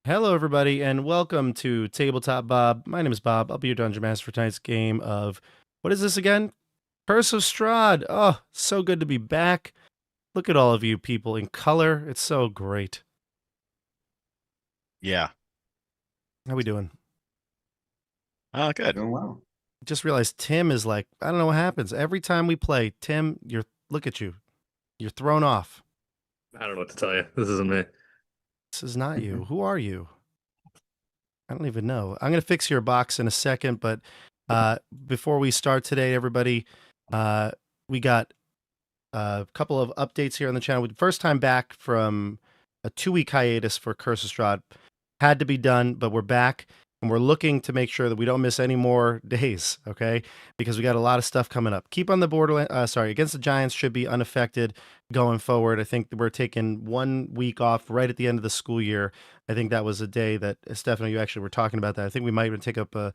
Hello, everybody, and welcome to Tabletop Bob. My name is Bob. I'll be your Dungeon Master for tonight's game of, what is this again? Curse of Strahd. Oh, so good to be back. Look at all of you people in color. It's so great. Yeah. How we doing? Good. Doing well. Just realized Tim is like, I don't know what happens. Every time we play, Tim, look at you. You're thrown off. I don't know what to tell you. This isn't me. This is not you. Who are you? I don't even know. I'm going to fix your box in a second, but before we start today, everybody, we got a couple of updates here on the channel. First time back from a 2-week hiatus for Curse of Strahd. Had to be done, but we're back, and we're looking to make sure that we don't miss any more days, okay? Because we got a lot of stuff coming up. Keep on the borderland. Against the Giants should be unaffected going forward. I think we're taking 1 week off right at the end of the school year. I think that was a day that, Stefano, you actually were talking about that. I think we might even take up a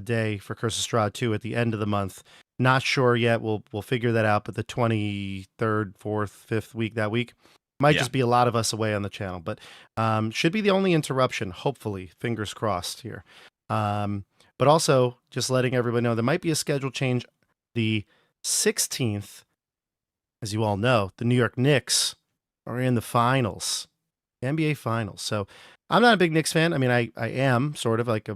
day for Curse of Strahd too at the end of the month. Not sure yet. We'll figure that out. But the 23rd, 4th, 5th week that week might just be a lot of us away on the channel. But should be the only interruption. Hopefully, fingers crossed here. But also just letting everybody know there might be a schedule change. The 16th, as you all know, the New York Knicks are in the finals, NBA finals. So I'm not a big Knicks fan. I mean, I am sort of like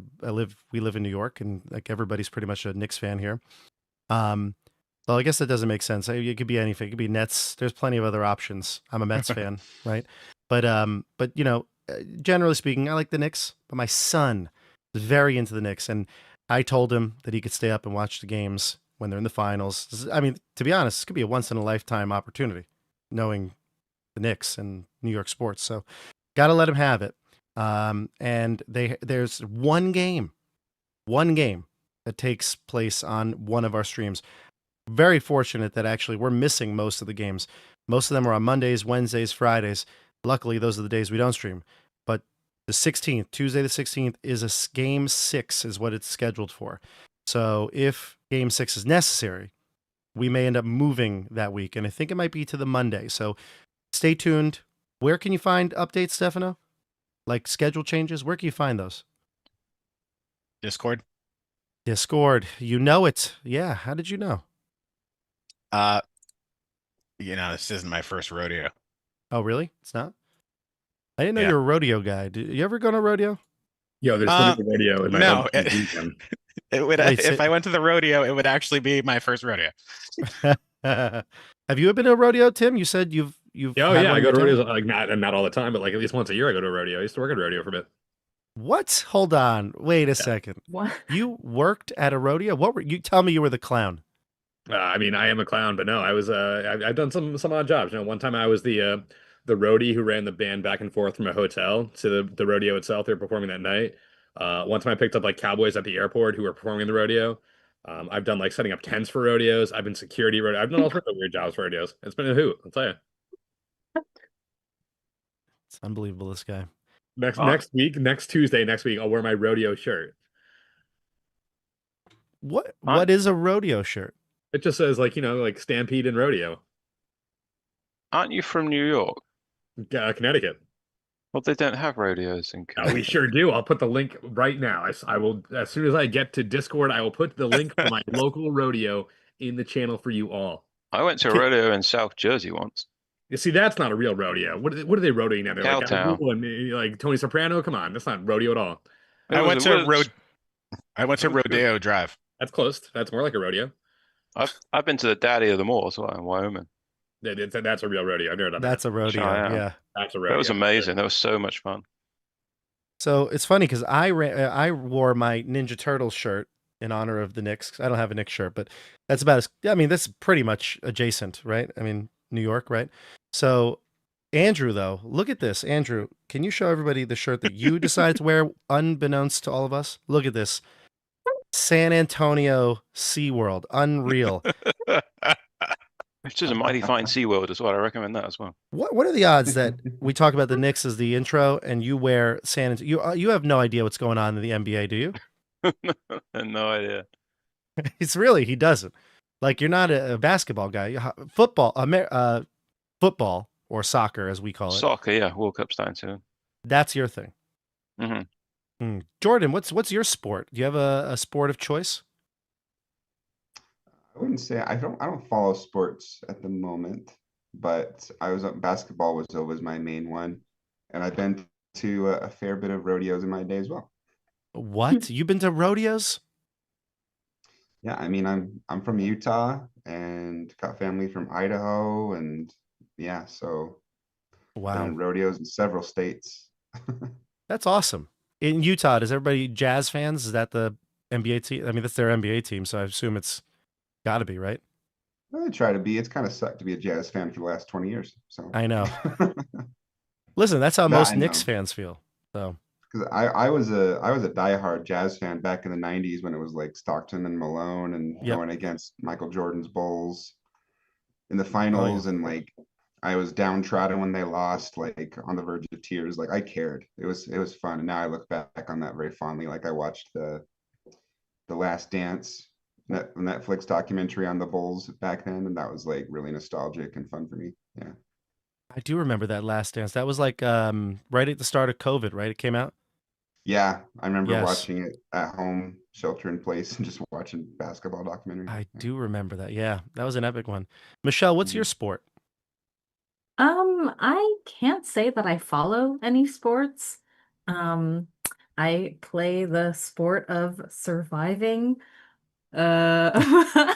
we live in New York, and like everybody's pretty much a Knicks fan here. Well, I guess that doesn't make sense. It could be anything. It could be Nets. There's plenty of other options. I'm a Mets fan, right? But you know, generally speaking, I like the Knicks. But my son is very into the Knicks, and I told him that he could stay up and watch the games when they're in the finals. I mean, to be honest, this could be a once in a lifetime opportunity, knowing the Knicks and New York sports. So, got to let him have it. And there's one game that takes place on one of our streams. Very fortunate that actually we're missing most of the games. Most of them are on Mondays, Wednesdays, Fridays. Luckily, those are the days we don't stream. But the 16th, Tuesday the 16th, is a game 6 is what it's scheduled for. So if game 6 is necessary, we may end up moving that week. And I think it might be to the Monday. So stay tuned. Where can you find updates, Stefano? Like schedule changes? Where can you find those? Discord. You know it. Yeah. How did you know? This isn't my first rodeo. Oh, really? It's not? I didn't know you were a rodeo guy. Did you ever go to a rodeo? Yo, there's literally a rodeo in my no, home. It would if I went to the rodeo, it would actually be my first rodeo. Have you been to a rodeo, Tim? You said you've Oh yeah, I go to rodeos like not all the time, but like at least once a year I go to a rodeo. I used to work at a rodeo for a bit. What? Hold on. Wait a second. What? You worked at a rodeo? What were you? Tell me you were the clown. I mean, I am a clown, but no, I was I've done some odd jobs. You know, one time I was the roadie who ran the band back and forth from a hotel to the rodeo itself. They were performing that night. One time I picked up like cowboys at the airport who were performing the rodeo. I've done like setting up tents for rodeos. I've been security rodeo. I've done all sorts of weird jobs for rodeos. It's been a hoot, I'll tell you. It's unbelievable, this guy. Next Tuesday, I'll wear my rodeo shirt. What is a rodeo shirt? It just says like, like Stampede and Rodeo. Aren't you from New York? Connecticut. Well, they don't have rodeos in Connecticut. We sure do. I'll put the link right now. I will, as soon as I get to Discord, I will put the link for my local rodeo in the channel for you all. I went to a rodeo in South Jersey once. You see, that's not a real rodeo. What are they rodeoing now? They're Cowtown. Like Tony Soprano. Come on, that's not rodeo at all. I went to Rodeo Drive. That's close. That's more like a rodeo. I've been to the Daddy of them all as well in Wyoming. That's a real rodeo. I've never done that. That's a rodeo. Yeah, that's a rodeo. That was amazing. That was so much fun. So it's funny because I wore my Ninja Turtles shirt in honor of the Knicks. I don't have a Knicks shirt, but that's about as. I mean, that's pretty much adjacent, right? I mean, New York, right? So, Andrew, though, look at this. Andrew, can you show everybody the shirt that you decided to wear, unbeknownst to all of us? Look at this. San Antonio SeaWorld. Unreal. Which is a mighty fine SeaWorld as well. I recommend that as well. What are the odds that we talk about the Knicks as the intro and you wear San Antonio? You have no idea what's going on in the NBA, do you? I have no idea. He doesn't. Like, you're not a basketball guy. Football or soccer, as we call it. Soccer, yeah. World Cup's down soon. That's your thing. Hmm. Jordan, what's your sport? Do you have a sport of choice? I wouldn't say I don't follow sports at the moment, but basketball was always my main one, and I've been to a fair bit of rodeos in my day as well. What? You've been to rodeos? Yeah, I mean I'm from Utah and got family from Idaho, and yeah, so Wow. done rodeos in several states. That's awesome. In Utah, does everybody Jazz fans? Is that the NBA team? I mean, that's their NBA team, so I assume it's got to be, right? I try to be. It's kind of sucked to be a Jazz fan for the last 20 years. So I know. Listen, that's how that most I Knicks know. fans feel. So, Because I was a diehard Jazz fan back in the 90s when it was like Stockton and Malone and yep. going against Michael Jordan's Bulls in the Oh, yeah. finals, and like I was downtrodden when they lost, like on the verge of tears. Like I cared. It was fun. And now I look back on that very fondly. Like I watched the Last Dance Netflix documentary on the Bulls back then, and that was like really nostalgic and fun for me. Yeah. I do remember that Last Dance. That was like right at the start of COVID, right? It came out. Yeah, I remember Yes. watching it at home, shelter in place, and just watching basketball documentary. I Yeah. do remember that. Yeah, that was an epic one. Michelle, what's your Mhm. sport? I can't say that I follow any sports. Um, I play the sport of surviving. Uh,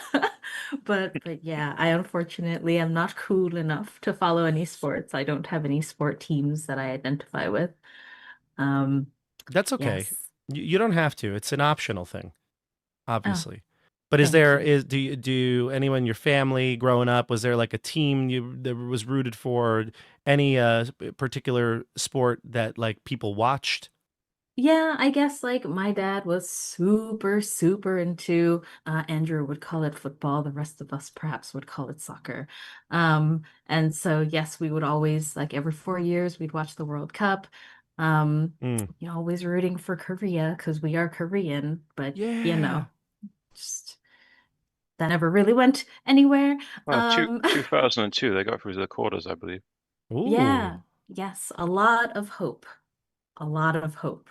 but yeah, I unfortunately am not cool enough to follow any sports. I don't have any sport teams that I identify with. Um, That's okay. yes. You don't have to. It's an optional thing, Oh, obviously. But thank you. do anyone in your family growing up, was there like a team you that was rooted for, or any particular sport that like people watched? Yeah, I guess like my dad was super, super into Andrew would call it football, the rest of us perhaps would call it soccer. And so yes, we would always like every 4 years we'd watch the World Cup. Um, Mm. always rooting for Korea because we are Korean, but Yeah. just that never really went anywhere. Well, 2002, they got through the quarters, I believe. Yeah, Ooh. yes, a lot of hope, a lot of hope.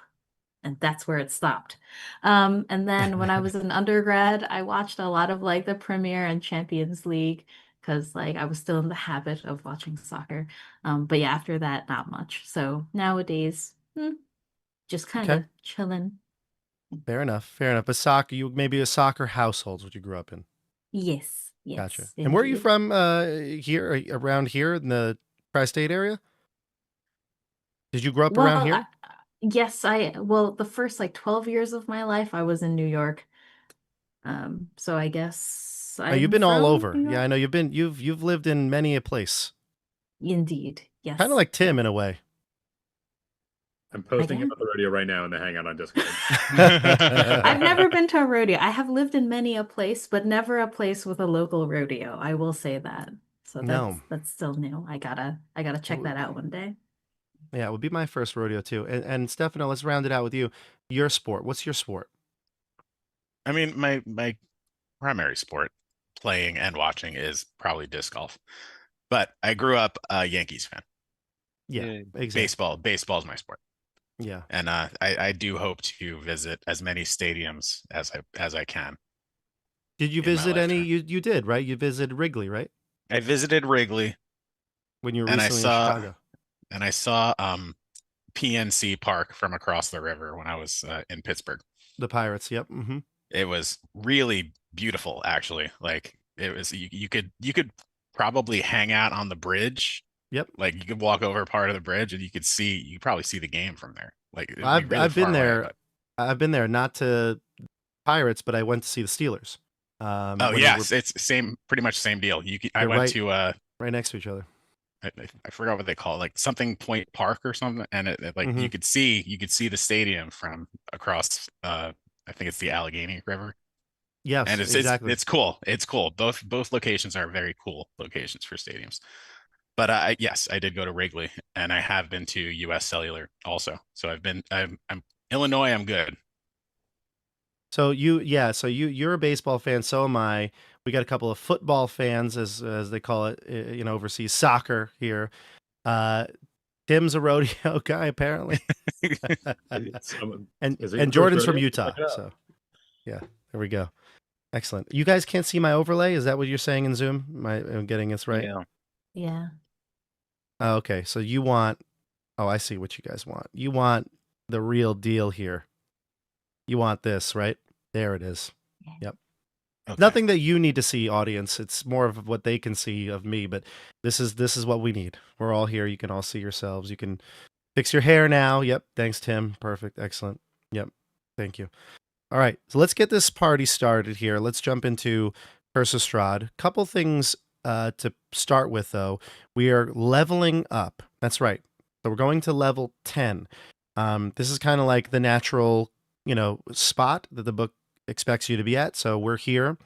And that's where it stopped. And then when I was an undergrad, I watched a lot of like the Premier and Champions League because like I was still in the habit of watching soccer. But yeah, after that, not much. So nowadays, just kind Okay. of chilling. Fair enough. Fair enough. But soccer, you maybe a soccer household, what you grew up in. Yes, Gotcha. yes, And where are you indeed. from? Here, around here in the tri-state area? Did you grow up around Well, here? yes, well, the first like 12 years of my life, I was in New York. So I guess Oh, you've I'm been all from over. New Yeah, I York. know you've lived in many a place. Indeed, Kind of yes. like Tim in a way. I'm posting Again? about the rodeo right now in the hangout on Discord. I've never been to a rodeo. I have lived in many a place, but never a place with a local rodeo. I will say that. So No. that's still new. I gotta check that out one day. Yeah, it would be my first rodeo too. And Stefano, let's round it out with you. Your sport. What's your sport? I mean, my primary sport, playing and watching, is probably disc golf. But I grew up a Yankees fan. Yeah, Yeah. exactly. Baseball's my sport. Yeah. And I do hope to visit as many stadiums as I can Did you in my visit any? lifetime. You did, right? You visited Wrigley, right? I visited Wrigley When you were and recently in Chicago. I saw PNC Park from across the river when I was in Pittsburgh. The Pirates. Yep. Mm-hmm. It was really beautiful, actually. Like it was, you could probably hang out on the bridge. Yep. Like you could walk over part of the bridge and you could probably see the game from there. Like it'd be I've really I've far been away, there. but I've been there, not to Pirates, but I went to see the Steelers. oh When they were yes, it's pretty much same deal. I they're went right to right next to each other. I forgot what they call it, like something Point Park or something, and like Mhm. you could see the stadium from across I think it's the Allegheny River. Yes, And exactly. it's cool. It's cool. Both locations are very cool locations for stadiums. But yes, I did go to Wrigley, and I have been to U.S. Cellular also. So I'm Illinois. I'm good. So you're a baseball fan, so am I. We got a couple of football fans, as they call it, overseas, soccer here. Uh, Tim's a rodeo guy, apparently. Someone- and Is it your and Jordan's first from rodeo? Utah. Check it out. So, yeah, there we go. Excellent. You guys can't see my overlay? Is that what you're saying in Zoom? Am I getting this right? Yeah. Yeah. Oh, okay, so you want... Oh, I see what you guys want. You want the real deal here. You want this, right? There it is. Yep. Okay. Nothing that you need to see, audience. It's more of what they can see of me, but this is what we need. We're all here. You can all see yourselves. You can fix your hair now. Yep. Thanks, Tim. Perfect. Excellent. Yep. Thank you. All right. So let's get this party started here. Let's jump into Curse of Strahd. Couple things to start with, though. We are leveling up. That's right. So we're going to level 10. This is kind of like the natural, spot that the book expects you to be at. So we're here,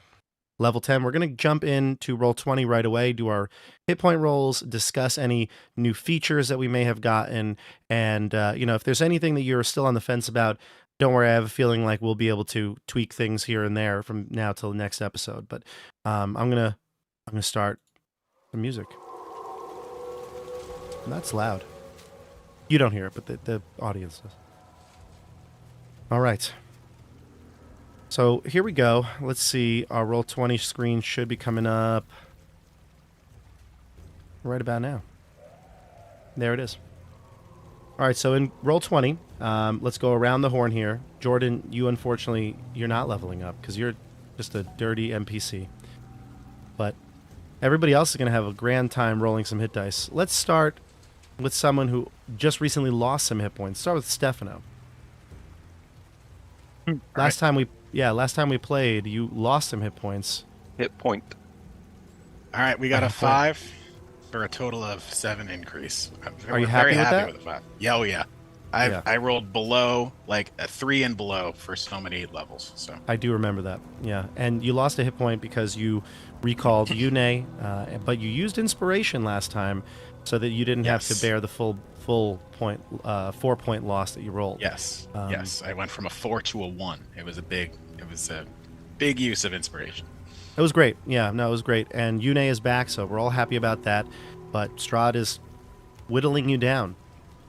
level 10. We're going to jump into roll 20 right away, do our hit point rolls, discuss any new features that we may have gotten. And, if there's anything that you're still on the fence about, don't worry. I have a feeling like we'll be able to tweak things here and there from now till the next episode. But I'm going to start the music. And that's loud. You don't hear it, but the audience does. All right. So here we go. Let's see. Our roll 20 screen should be coming up right about now. There it is. All right. So in roll 20, let's go around the horn here. Jordan, you unfortunately, you're not leveling up because you're just a dirty NPC. But everybody else is going to have a grand time rolling some hit dice. Let's start with someone who just recently lost some hit points. Start with Stefano. Last time we played, you lost some hit points. Hit point. All right, we got a 5 for a total of 7 increase. Are you We're happy very with happy that? with the 5. Yeah, oh yeah. I rolled below, like a 3 and below for so many levels. So I do remember that. Yeah, and you lost a hit point because you recalled Dione, but you used inspiration last time, so that you didn't have to bear the full point 4-point loss that you rolled. Yes, yes. I went from a 4 to a 1. It was a big use of inspiration. It was great. Yeah, no, it was great. And Yune is back, so we're all happy about that. But Strahd is whittling you down,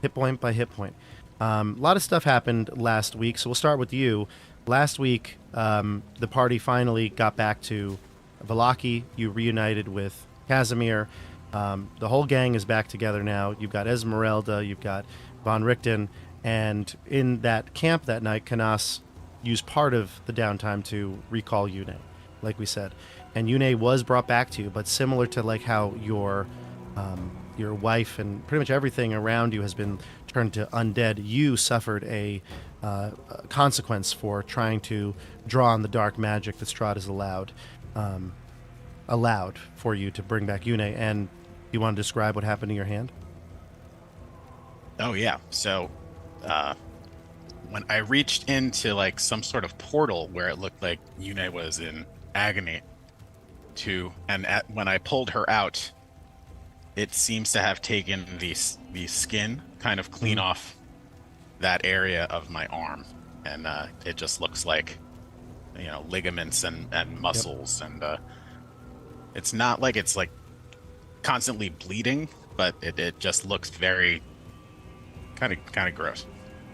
hit point by hit point. A lot of stuff happened last week, so we'll start with you. Last week, the party finally got back to Vallaki. You reunited with Casimir. The whole gang is back together now. You've got Esmeralda, you've got Von Richten, and in that camp that night, Canas used part of the downtime to recall Yune, like we said. And Yune was brought back to you, but similar to like how your wife and pretty much everything around you has been turned to undead, you suffered a consequence for trying to draw on the dark magic that Strahd has allowed for you to bring back Yune. And you want to describe what happened to your hand? Oh yeah. So when I reached into like some sort of portal where it looked like Yune was in agony when I pulled her out, it seems to have taken the skin kind of clean off that area of my arm, and it just looks like ligaments and muscles. Yep. And it's not like it's like constantly bleeding, but it just looks very kind of gross.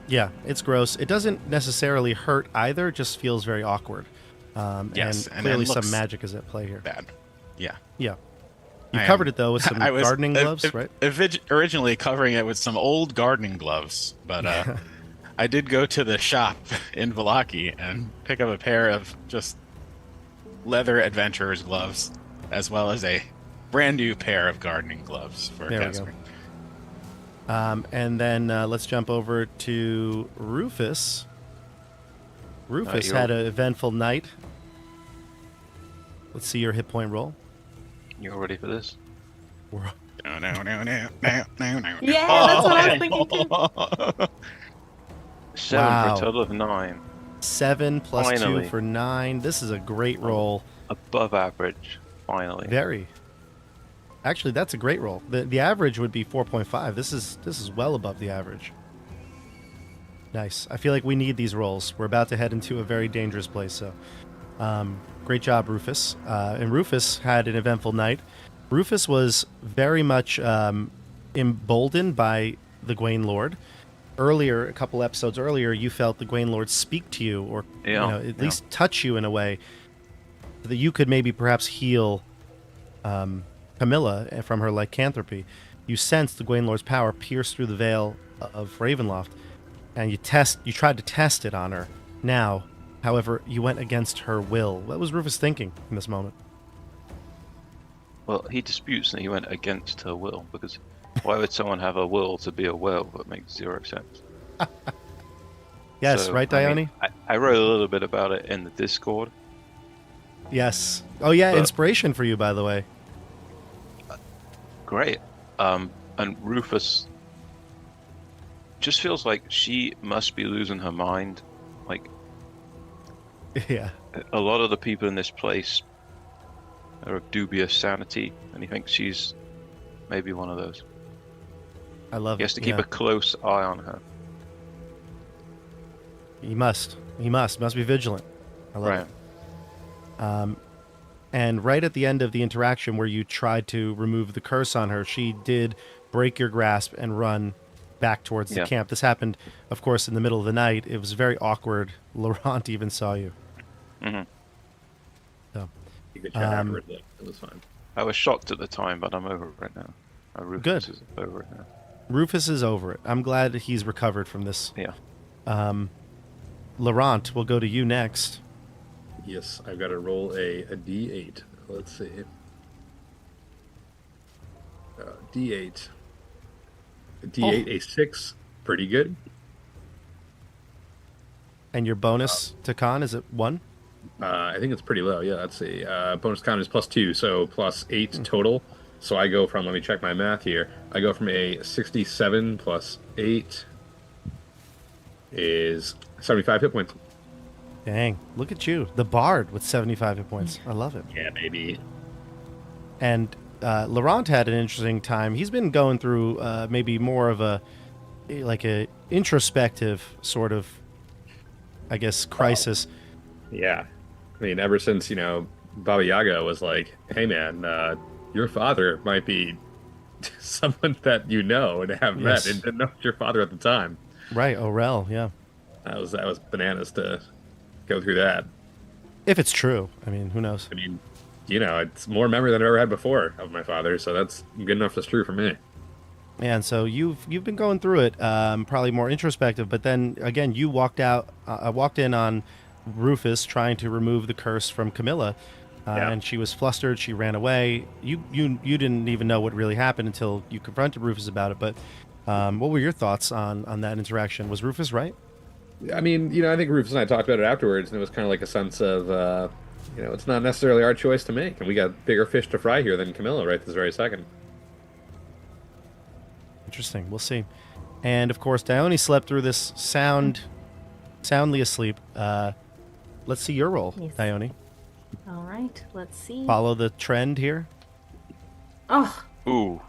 Yeah, it's gross. It doesn't necessarily hurt either, it just feels very awkward. Yes, and clearly some magic is at play here. Bad. Yeah. You covered it though with some gardening gloves, right? Originally covering it with some old gardening gloves, but I did go to the shop in Vallaki and pick up a pair of just leather adventurer's gloves, as well as a brand new pair of gardening gloves for Casimir. And then let's jump over to Rufus. Rufus had an eventful night. Let's see your hit point roll. You all ready for this? Yeah, that's what I was thinking too. 7 for a total of 9. 7 plus 2 for 9. This is a great roll. Above average, finally. Very. Actually, that's a great roll. The average would be 4.5. This is well above the average. Nice. I feel like we need these rolls. We're about to head into a very dangerous place. So, great job, Rufus. And Rufus had an eventful night. Rufus was very much emboldened by the Gwain Lord. Earlier, a couple episodes earlier, you felt the Gwain Lord speak to you, or at least touch you in a way so that you could maybe perhaps heal Camilla from her lycanthropy. You sensed the Gwain Lord's power pierce through the veil of Ravenloft, and you tried to test it on her. Now, however, you went against her will. What was Rufus thinking in this moment? Well, he disputes that he went against her will, because why would someone have a will to be a werewolf? That makes zero sense. Yes, So, right, I mean, Dione? I wrote a little bit about it in the Discord. Yes. Oh, yeah, But- inspiration for you, by the way. Great. And Rufus just feels like she must be losing her mind. Like, Yeah. a lot of the people in this place are of dubious sanity, and he thinks she's maybe one of those. I love He it. has to keep yeah. a close eye on her. He must. He must be vigilant. I love Right. it. And right at the end of the interaction where you tried to remove the curse on her, she did break your grasp and run back towards the Yeah. camp. This happened, of course, in the middle of the night. It was very awkward. Laurent even saw you. hmm So, You could chat afterwards. It was fine. I was shocked at the time, but I'm over it right now. Rufus Good. is over it now. Rufus is over it. I'm glad he's recovered from this. Yeah. Laurent, we'll go to you next. Yes, I've got to roll a D8. Let's see. D8. A D8, a 6. Pretty good. And your bonus to con, is it 1? I think it's pretty low. Yeah, let's see. Bonus count is +2, so +8 total. So I go from, let me check my math here. I go from a 67 plus 8 is 75 hit points. Dang, look at you. The bard with 75 hit points. I love it. Yeah, baby. And Laurent had an interesting time. He's been going through maybe more of a introspective sort of, I guess, crisis. Yeah. I mean, ever since, Baba Yaga was like, hey, man, your father might be someone that you know and have Yes. met and didn't know it's your father at the time. Right, Aurel, yeah. That was bananas to go through that. If it's true. I mean, who knows? I mean, it's more memory than I've ever had before of my father, so that's good enough that's true for me. And so you've been going through it, probably more introspective, but then again, you walked in on Rufus trying to remove the curse from Camilla, and she was flustered. She ran away. You didn't even know what really happened until you confronted Rufus about it. But what were your thoughts on that interaction? Was Rufus right? I mean, I think Rufus and I talked about it afterwards, and it was kind of like a sense of, it's not necessarily our choice to make, and we got bigger fish to fry here than Camilla right this very second. Interesting. We'll see. And of course, Dione slept through this soundly asleep. Let's see your roll, Yes. Dione. All right, let's see. Follow the trend here. Oh, Ooh.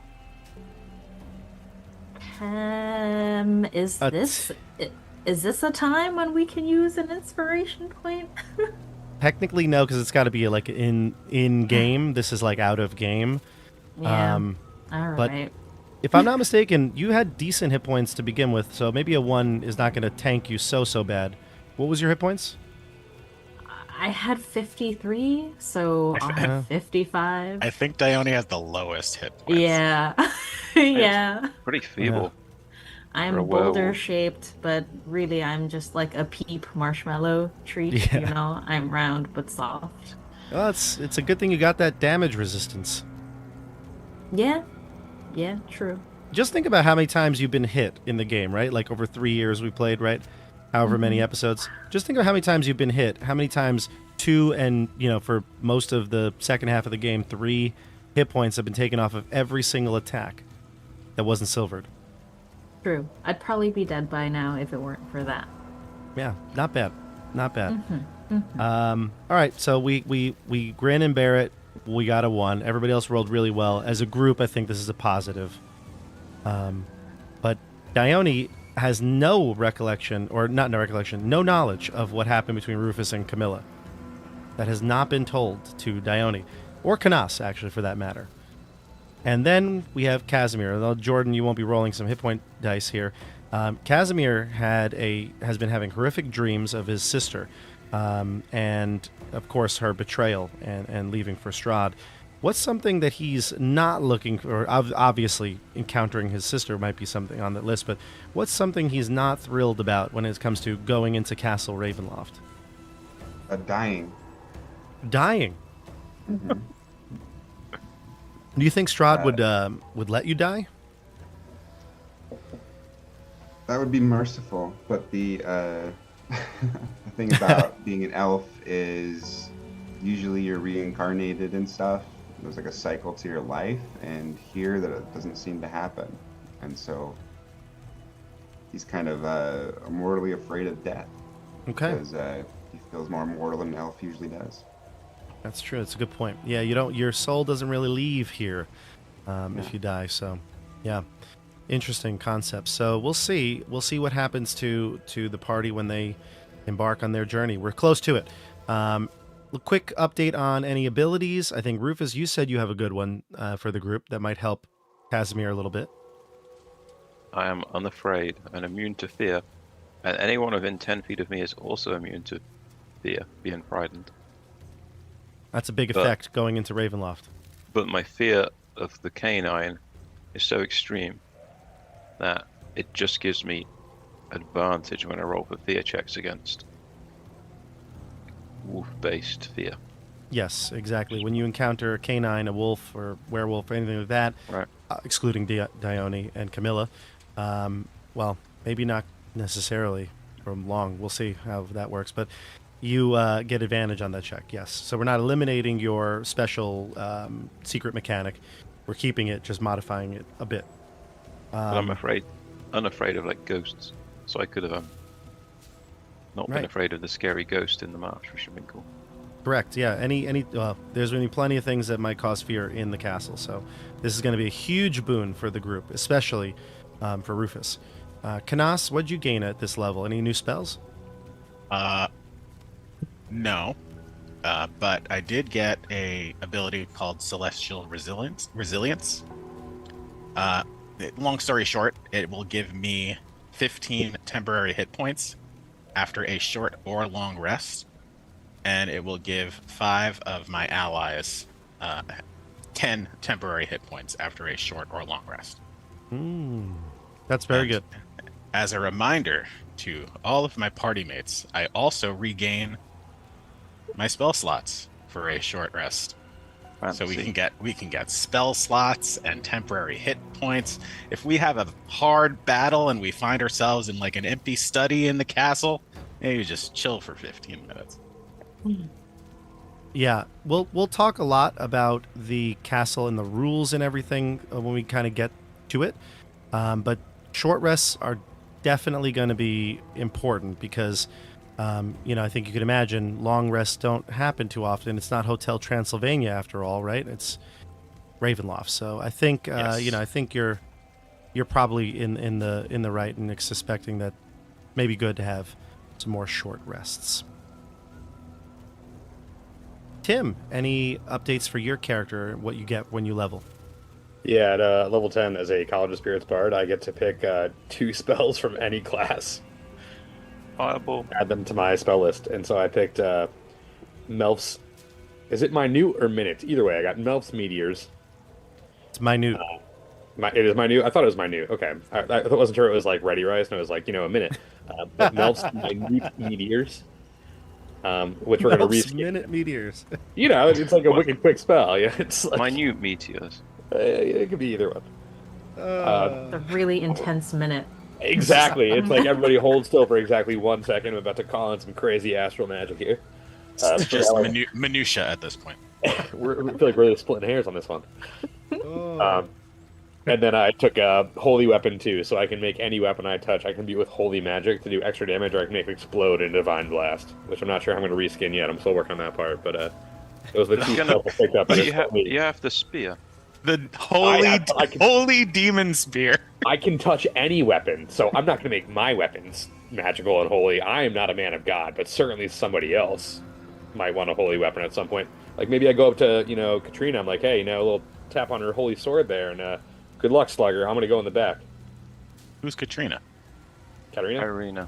is this a time when we can use an inspiration point? Technically, no, because it's got to be like in game. This is like out of game. Yeah. but- All right. If I'm not mistaken, you had decent hit points to begin with, so maybe a 1 is not going to tank you so bad. What was your hit points? I had 53, so I'll have 55. I think Dione has the lowest hit points. Yeah. Yeah. Pretty feeble. I'm For a boulder werewolf. shaped, but really I'm just like a peep marshmallow treat, Yeah. I'm round but soft. Well, it's a good thing you got that damage resistance. Yeah. Yeah, true. Just think about how many times you've been hit in the game, right? Like over 3 years we played, right? However many episodes. Just think of how many times you've been hit. How many times 2 and, for most of the second half of the game, 3 hit points have been taken off of every single attack that wasn't silvered. True. I'd probably be dead by now if it weren't for that. Yeah, not bad. Not bad. All right, so we grin and bear it. We got a 1. Everybody else rolled really well. As a group, I think this is a positive. But Dione has no recollection, or not no recollection, no knowledge of what happened between Rufus and Camilla. That has not been told to Dione, or Canas, actually, for that matter. And then we have Casimir. Although Jordan, you won't be rolling some hit point dice here. Casimir has been having horrific dreams of his sister, and of course her betrayal and leaving for Strahd. What's something that he's not looking for? Obviously, encountering his sister might be something on that list, but what's something he's not thrilled about when it comes to going into Castle Ravenloft? Dying. Dying. Mhm. Do you think Strahd would let you die? That would be merciful, but the the thing about being an elf is usually you're reincarnated and stuff. There's like a cycle to your life, and here that doesn't seem to happen, and so he's kind of mortally afraid of death. Okay, Because he feels more mortal than an elf usually does. that's true. It's a good point. Yeah, your soul doesn't really leave here if you die. So, yeah, interesting concept. So we'll see. We'll see what happens to the party when they embark on their journey. We're close to it. A quick update on any abilities. I think Rufus, you said you have a good one for the group that might help Casimir a little bit. I am unafraid and immune to fear, and anyone within 10 feet of me is also immune to fear, being frightened. That's a big effect going into Ravenloft. But my fear of the canine is so extreme that it just gives me advantage when I roll for fear checks against wolf-based fear. Yes, exactly. When you encounter a canine, a wolf, or werewolf, or anything like that, Right. Excluding Dione and Camilla, well, maybe not necessarily from long. We'll see how that works. But you get advantage on that check, yes. So we're not eliminating your special secret mechanic. We're keeping it, just modifying it a bit. But I'm unafraid of like ghosts, so I could have not been Right. afraid of the scary ghost in the marsh, which would have been cool. Correct. Yeah. There's going to be plenty of things that might cause fear in the castle. So this is going to be a huge boon for the group, especially for Rufus. Canas, what'd you gain at this level? Any new spells? No. But I did get a ability called Celestial Resilience. Long story short, it will give me 15 temporary hit points after a short or long rest, and it will give 5 of my allies 10 temporary hit points after a short or long rest. That's very And good. As a reminder to all of my party mates, I also regain my spell slots for a short rest. So we can get spell slots and temporary hit points. If we have a hard battle and we find ourselves in like an empty study in the castle, maybe just chill for 15 minutes. Yeah, we'll talk a lot about the castle and the rules and everything when we kind of get to it. But short rests are definitely going to be important because, I think you could imagine long rests don't happen too often. It's not Hotel Transylvania after all, right? It's Ravenloft. So I think, Yes. I think you're probably in the right in suspecting that maybe good to have some more short rests. Tim, any updates for your character, what you get when you level? Yeah, at level 10 as a College of Spirits bard, I get to pick 2 spells from any class, Fireball. add them to my spell list, and so I picked Melf's. Is it Minute or Minute? Either way, I got Melf's Meteors. It's minute. It is Minute. I thought it was Minute. Okay, I wasn't sure it was like Ready Rice, and it was like a minute. But Melf's Minute Meteors, which we're gonna Melf's reskin. minute meteors. It's like a wicked quick spell. Yeah, it's like, Minute meteors. it could be either one. A really intense minute. Exactly. It's like everybody holds still for exactly 1 second. I'm about to call in some crazy astral magic here. It's just minutia at this point. I feel like we're really splitting hairs on this one. And then I took a holy weapon too, so I can make any weapon I touch. I can be with holy magic to do extra damage, or I can make it explode in divine blast, which I'm not sure how I'm going to reskin yet. I'm still working on that part, but those are the two spells I picked up. But you have the spear. The holy demon spear. I can touch any weapon, so I'm not going to make my weapons magical and holy. I am not a man of God, but certainly somebody else might want a holy weapon at some point. Like maybe I go up to Katrina. I'm like, hey, a little tap on her holy sword there, and good luck, Slugger. I'm gonna go in the back. Who's Katrina? Katarina? Irina.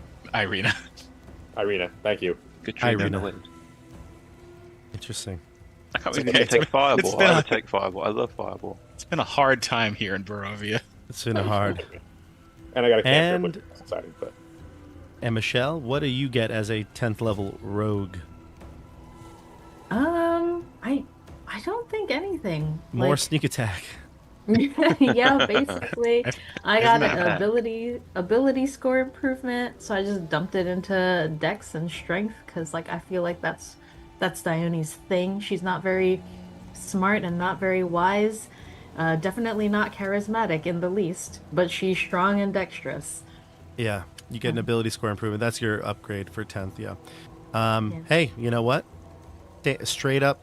Irina, thank you. Katrina. Irina. Interesting. I can't You believe can take Fireball. I been would take Fireball. I love Fireball. it's been a hard time here in Barovia. It's been hard. And I got a cantrip, And- which is exciting, but And Michelle, what do you get as a 10th level rogue? I don't think anything. More Like, sneak attack. yeah, basically. I got Isn't an that ability score improvement, so I just dumped it into Dex and Strength because, like, I feel like that's Dione's thing. She's not very smart and not very wise. Definitely not charismatic in the least, but she's strong and dexterous. Yeah, you get an ability score improvement. That's your upgrade for 10th, yeah. Yeah. Hey, you know what? Straight up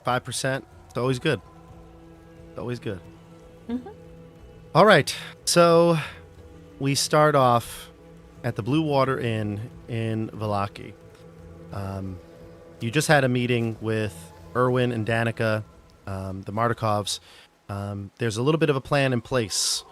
5%. It's always good. It's always good. Mhm. All right, so we start off at the Blue Water Inn in Vallaki. You just had a meeting with Erwin and Danica, the Mardikovs. There's a little bit of a plan in place.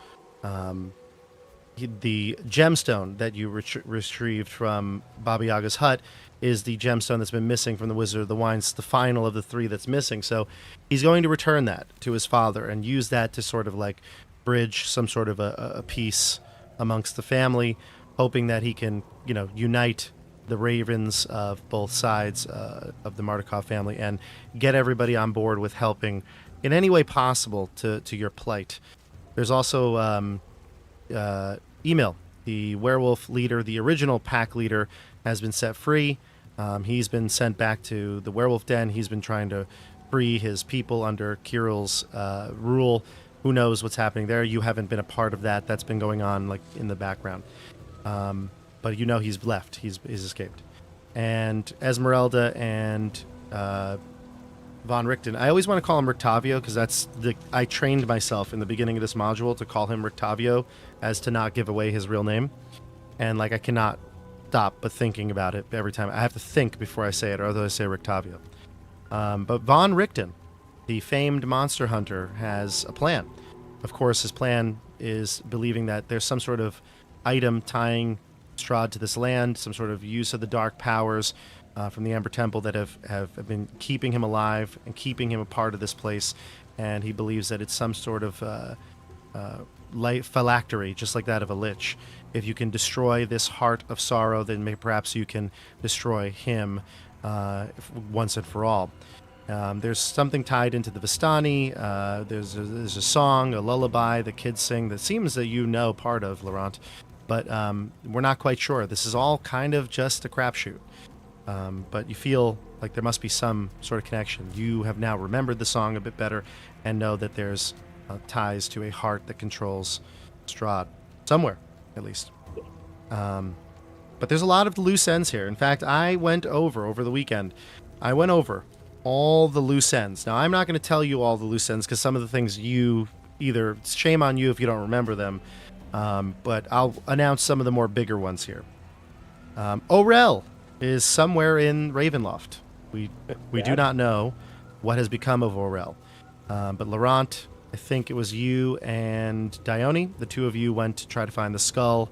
The gemstone that you retrieved from Baba Yaga's hut is the gemstone that's been missing from the Wizard of the Wine. It's the final of the 3 that's missing. So he's going to return that to his father and use that to sort of like bridge some sort of a peace amongst the family, hoping that he can, unite the ravens of both sides of the Mardukov family and get everybody on board with helping in any way possible to your plight. There's also Emil, the werewolf leader, the original pack leader, has been set free. He's been sent back to the werewolf den. He's been trying to free his people under Kirill's rule. Who knows what's happening there? You haven't been a part of that. That's been going on like in the background. But he's left. He's escaped. And Esmeralda and Von Richten. I always want to call him Rictavio because I trained myself in the beginning of this module to call him Rictavio as to not give away his real name. And I cannot stop but thinking about it every time. I have to think before I say it, or otherwise I say Rictavio. But Von Richten, the famed monster hunter, has a plan. Of course, his plan is believing that there's some sort of item tying Strahd to this land, some sort of use of the dark powers from the Ember Temple that have been keeping him alive and keeping him a part of this place. And he believes that it's some sort of phylactery, just like that of a lich. If you can destroy this heart of sorrow, then perhaps you can destroy him once and for all. There's something tied into the Vistani. There's a song, a lullaby that kids sing that seems that part of, Laurent. But we're not quite sure. This is all kind of just a crapshoot. But you feel like there must be some sort of connection. You have now remembered the song a bit better and know that there's ties to a heart that controls Strahd. Somewhere, at least. But there's a lot of loose ends here. In fact, I went over the weekend. I went over all the loose ends. Now, I'm not going to tell you all the loose ends because some of the things shame on you if you don't remember them. But I'll announce some of the more bigger ones here. Orel is somewhere in Ravenloft. We do not know what has become of Orel. But Laurent, I think it was you and Dione. The two of you went to try to find the skull,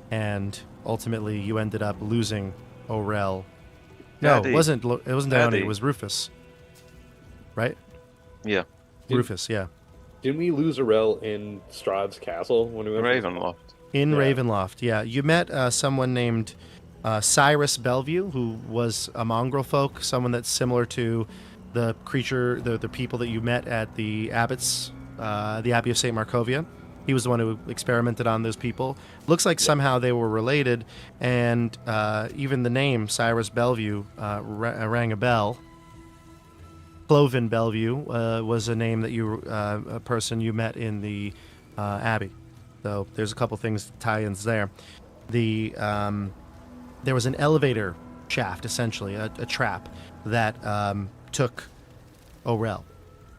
and ultimately you ended up losing Orel. No, it wasn't Dione. It was Rufus. Right? Yeah. Rufus, yeah. Didn't we lose Orel in Strahd's castle when we went Ravenloft? In Ravenloft, yeah. You met someone named Cyrus Bellevue, who was a mongrel folk, someone that's similar to the creature, the people that you met at the Abbots, the Abbey of St. Markovia. He was the one who experimented on those people. Looks like somehow they were related, and even the name Cyrus Bellevue rang a bell. Cloven Bellevue was a name that a person you met in the Abbey. So there's a couple things, tie-ins there. There was an elevator shaft, essentially, a trap that took Orel.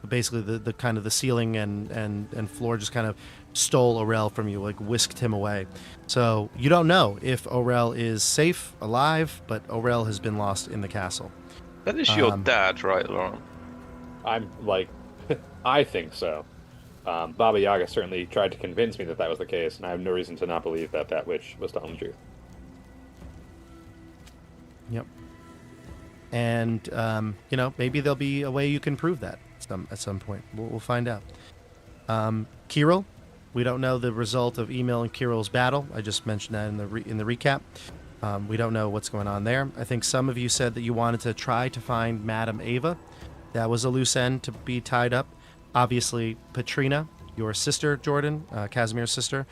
Basically, the kind of the ceiling and floor just kind of stole Orel from you, whisked him away. So you don't know if Orel is safe, alive, but Orel has been lost in the castle. That is your dad, right, Laurent? I'm I think so. Baba Yaga certainly tried to convince me that that was the case, and I have no reason to not believe that that witch was telling the truth. Yep. And maybe there'll be a way you can prove that at some point. We'll find out. Kirill, we don't know the result of Emil and Kirill's battle. I just mentioned that in the recap. We don't know what's going on there. I think some of you said that you wanted to try to find Madame Ava. That was a loose end to be tied up. Obviously, Patrina, your sister, Jordan, Casimir's sister,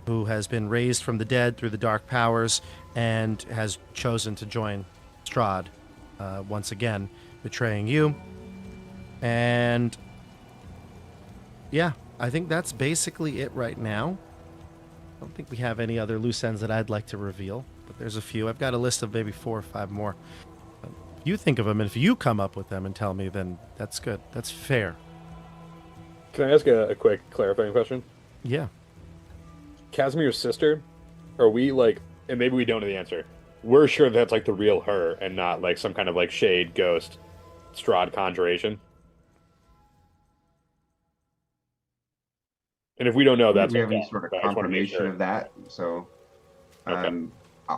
who has been raised from the dead through the dark powers and has chosen to join Strahd once again, betraying you. And yeah, I think that's basically it right now. I don't think we have any other loose ends that I'd like to reveal, but there's a few. I've got a list of maybe 4 or 5 more. If you think of them, and if you come up with them and tell me, then that's good. That's fair. Can I ask a quick clarifying question? Yeah. Casimir's sister, are we like, and maybe we don't know the answer, we're sure that's like the real her and not like some kind of like shade ghost Strahd conjuration? And if we don't know, that's we have okay. any sort of But I just wanna make confirmation sure. of that. So, Okay.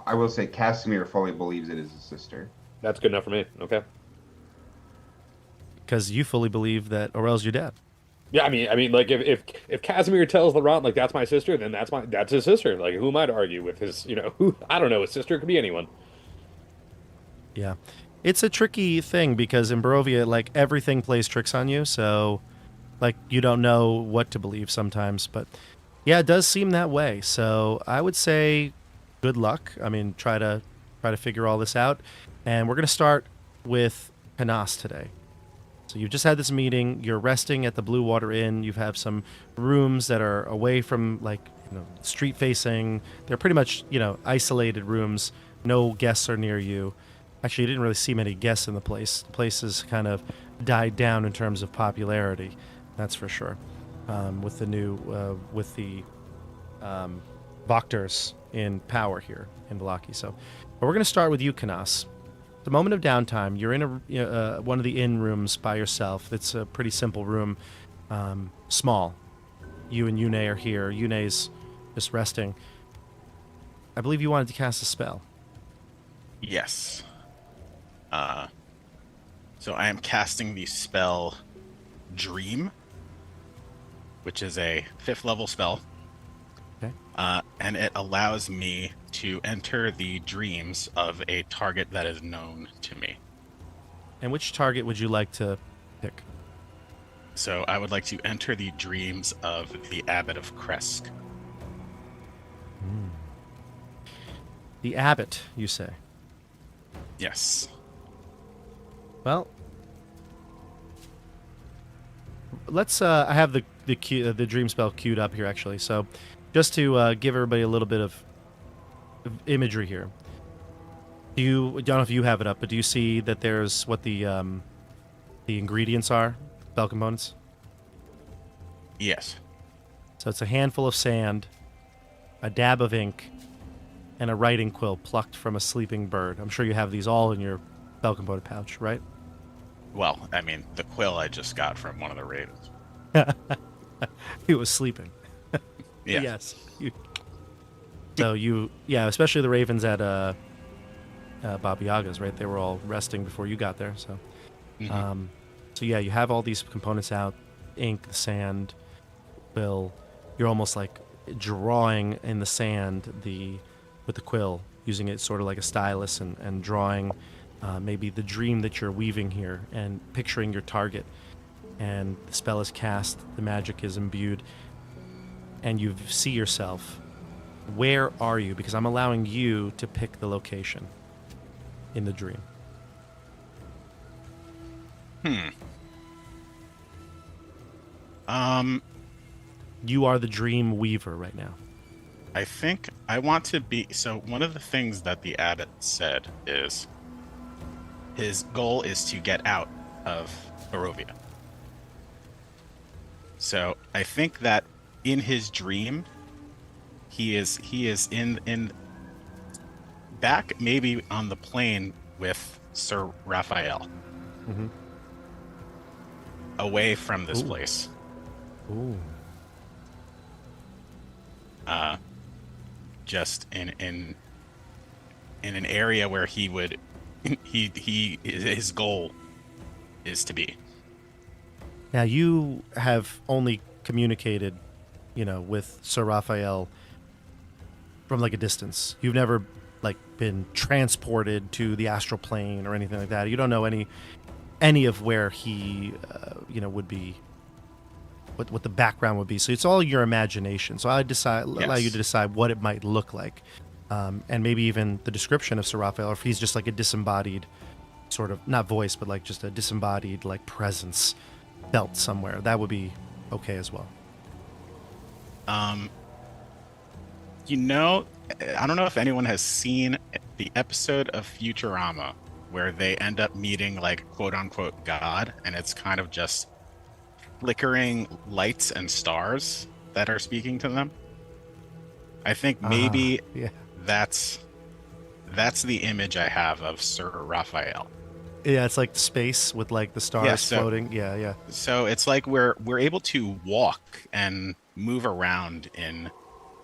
I will say Casimir fully believes it is his sister. That's good enough for me. Okay. Because you fully believe that Aurel's your dad. Yeah, I mean, like if Casimir tells Laurent like that's my sister, then that's his sister. Like who am I to argue with his? I don't know. His sister could be anyone. Yeah. It's a tricky thing because in Barovia, like, everything plays tricks on you, so, like, you don't know what to believe sometimes. But, yeah, it does seem that way. So I would say good luck. I mean, try to figure all this out. And we're going to start with Canas today. So you've just had this meeting. You're resting at the Blue Water Inn. You have some rooms that are away from, like, street facing. They're pretty much, isolated rooms. No guests are near you. Actually, you didn't really see many guests in the place. The place has kind of died down in terms of popularity. That's for sure. With the Vokters in power here in Vallaki. So, but we're going to start with you, Canas. The moment of downtime, you're in one of the inn rooms by yourself. It's a pretty simple room, small. You and Yune are here. Yune's just resting. I believe you wanted to cast a spell. Yes. So I am casting the spell Dream, which is a 5th level spell. Okay. And it allows me to enter the dreams of a target that is known to me. And which target would you like to pick? So I would like to enter the dreams of the Abbot of Kresk. The Abbot, you say? Yes. Well, let's. I have the dream spell queued up here actually. So, just to give everybody a little bit of imagery here. I don't know if you have it up, but do you see that there's what the ingredients are, spell components? Yes. So it's a handful of sand, a dab of ink, and a writing quill plucked from a sleeping bird. I'm sure you have these all in your spell component pouch, right? Well, I mean, the quill I just got from one of the ravens. He was sleeping. Yeah. Yes. Especially the ravens at Baba Yaga's, right? They were all resting before you got there. So, Mhm. You have all these components out: ink, the sand, quill. You're almost like drawing in the sand with the quill, using it sort of like a stylus and drawing maybe the dream that you're weaving here and picturing your target. And the spell is cast, the magic is imbued, and you see yourself. Where are you? Because I'm allowing you to pick the location in the dream. You are the dream weaver right now. I think I want to be... So one of the things that the abbot said is his goal is to get out of Barovia. So I think that in his dream, he is in back maybe on the plane with Sir Raphael. Mm-hmm. Away from this Ooh. place. Ooh. just in an area where he would his goal is to be. Now, you have only communicated, with Sir Raphael from like a distance. You've never like been transported to the astral plane or anything like that. You don't know any of where he, would be, what the background would be. So it's all your imagination. So I allow you to decide what it might look like, and maybe even the description of Sir Raphael, or if he's just like a disembodied sort of, not voice, but like just a disembodied like presence felt somewhere. That would be okay as well. I don't know if anyone has seen the episode of Futurama where they end up meeting like quote unquote God, and it's kind of just flickering lights and stars that are speaking to them. I think maybe that's the image I have of Sir Raphael. Yeah, it's like space with like the stars floating. Yeah. So it's like we're able to walk and move around in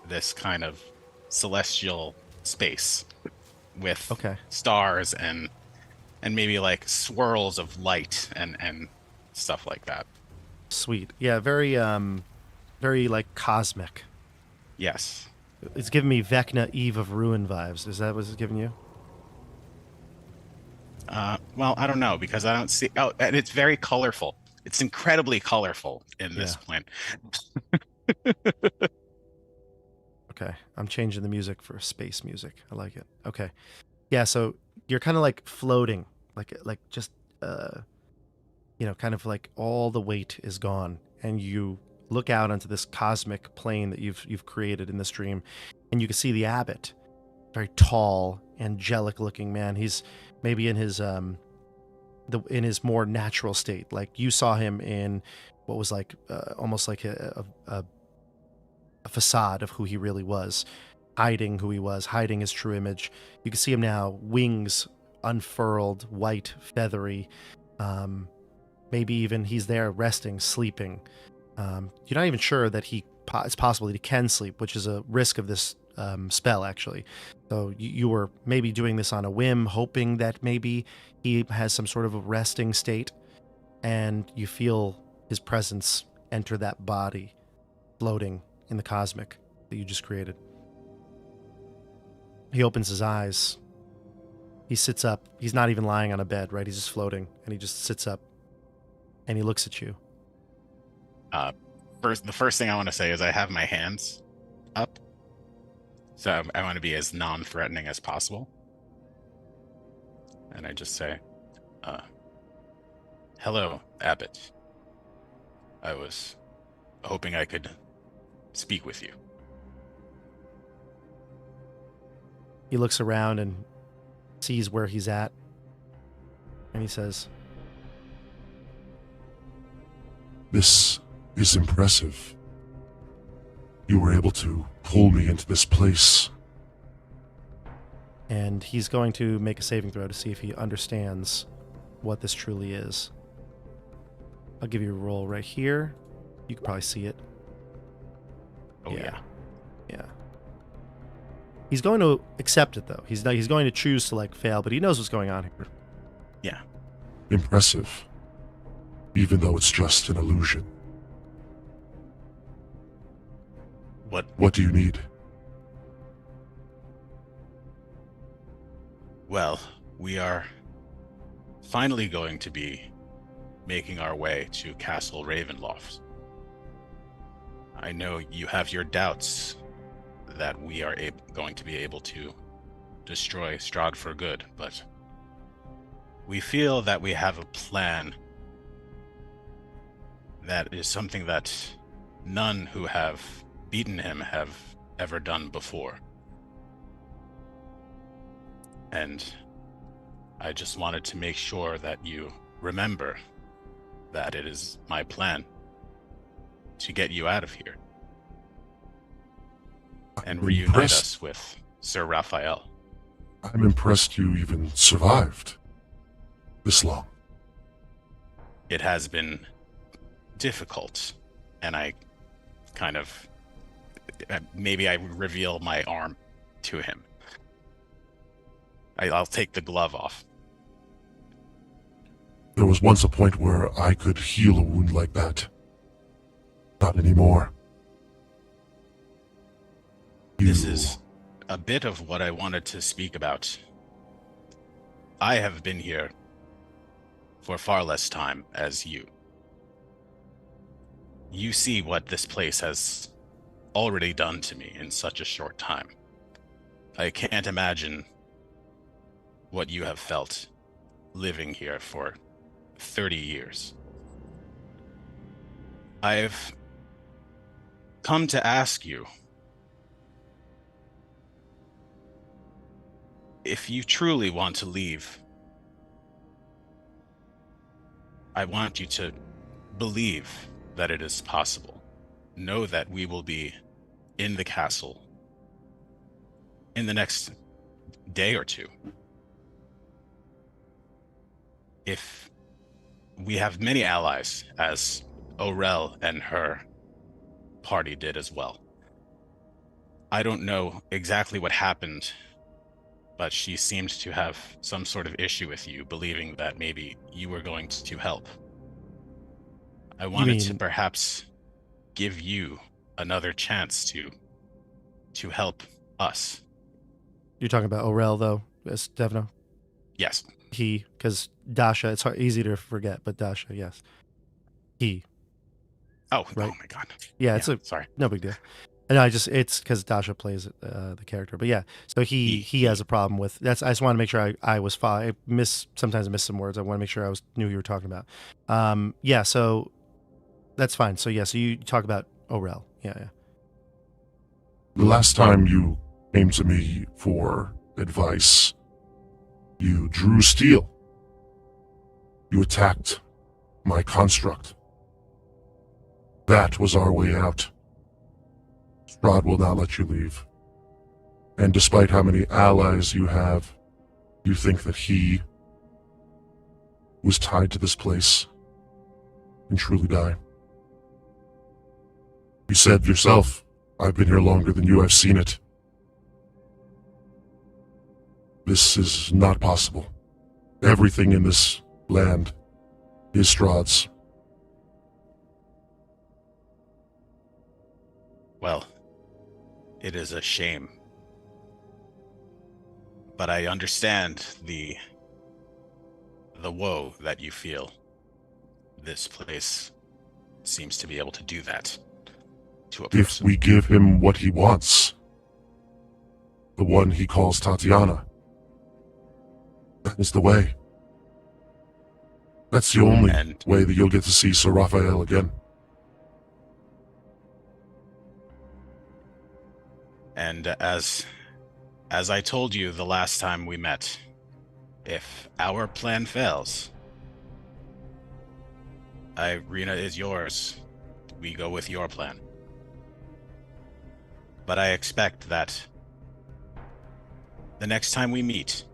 this kind of celestial space with stars and maybe like swirls of light and stuff like that. Sweet. Yeah, very very like cosmic. Yes. It's giving me Vecna Eve of Ruin vibes. Is that what it's giving you? Well, I don't know, because I don't see. Oh, and it's very colorful. It's incredibly colorful in this plan. Okay, I'm changing the music for space music. I like it. Okay, yeah. So you're kind of like floating, like just kind of like all the weight is gone, and you look out onto this cosmic plane that you've created in this dream, and you can see the abbot, very tall, angelic-looking man. He's maybe in his in his more natural state. Like you saw him in what was like almost like a facade of who he really was, hiding who he was, hiding his true image. You can see him now, wings unfurled, white, feathery. Maybe even he's there resting, sleeping. You're not even sure that it's possible that he can sleep, which is a risk of this spell, actually. So you were maybe doing this on a whim, hoping that maybe he has some sort of a resting state, and you feel his presence enter that body floating in the cosmic that you just created. He opens his eyes. He sits up. He's not even lying on a bed, right? He's just floating, and he just sits up, and he looks at you. The first thing I want to say is I have my hands up. So I want to be as non-threatening as possible. And I just say, hello, Abbot. I was hoping I could speak with you. He looks around and sees where he's at. And he says, "This is impressive. You were able to pull me into this place." And he's going to make a saving throw to see if he understands what this truly is. I'll give you a roll right here. You can probably see it. Oh, yeah. Yeah. He's going to accept it, though. He's going to choose to like fail, but he knows what's going on here. Yeah. Impressive. Even though it's just an illusion. What do you need? Well, we are finally going to be making our way to Castle Ravenloft. I know you have your doubts that we are going to be able to destroy Strahd for good, but we feel that we have a plan that is something that none who have beaten him have ever done before. And I just wanted to make sure that you remember that it is my plan to get you out of here and reunite us with Sir Raphael. I'm impressed you even survived this long. It has been difficult, and I kind of maybe I reveal my arm to him. I'll take the glove off. There was once a point where I could heal a wound like that. Not anymore. This is a bit of what I wanted to speak about. I have been here for far less time as you. You see what this place has already done to me in such a short time. I can't imagine what you have felt living here for 30 years. I've come to ask you, if you truly want to leave, I want you to believe that it is possible. Know that we will be in the castle in the next day or two. If we have many allies, as Orel and her party did as well. I don't know exactly what happened, but she seemed to have some sort of issue with you, believing that maybe you were going to help. I wanted to perhaps give you another chance to help us. You're talking about Orel, though, Stefano? Yes. He, because Dasha, it's easy to forget, but Dasha, yes. He. Oh, right? Oh my God. Yeah, sorry. No big deal. And it's because Dasha plays the character, but yeah. So he has a problem with that's. I just want to make sure I was fine. Sometimes I miss some words. I want to make sure I knew who you were talking about. Yeah. So that's fine. So yeah. So you talk about Orel. Yeah. The last time you came to me for advice, you drew steel. You attacked my construct. That was our way out. Strahd will not let you leave. And despite how many allies you have, you think that he was tied to this place and truly die. You said yourself, I've been here longer than you, I've seen it. This is not possible. Everything in this land is Strahd's. Well, it is a shame. But I understand the woe that you feel. This place seems to be able to do that to a person. If we give him what he wants, the one he calls Tatiana, that is the way. That's the only way that you'll get to see Sir Raphael again. And as I told you the last time we met, if our plan fails, Irina is yours. We go with your plan. But I expect that the next time we meet,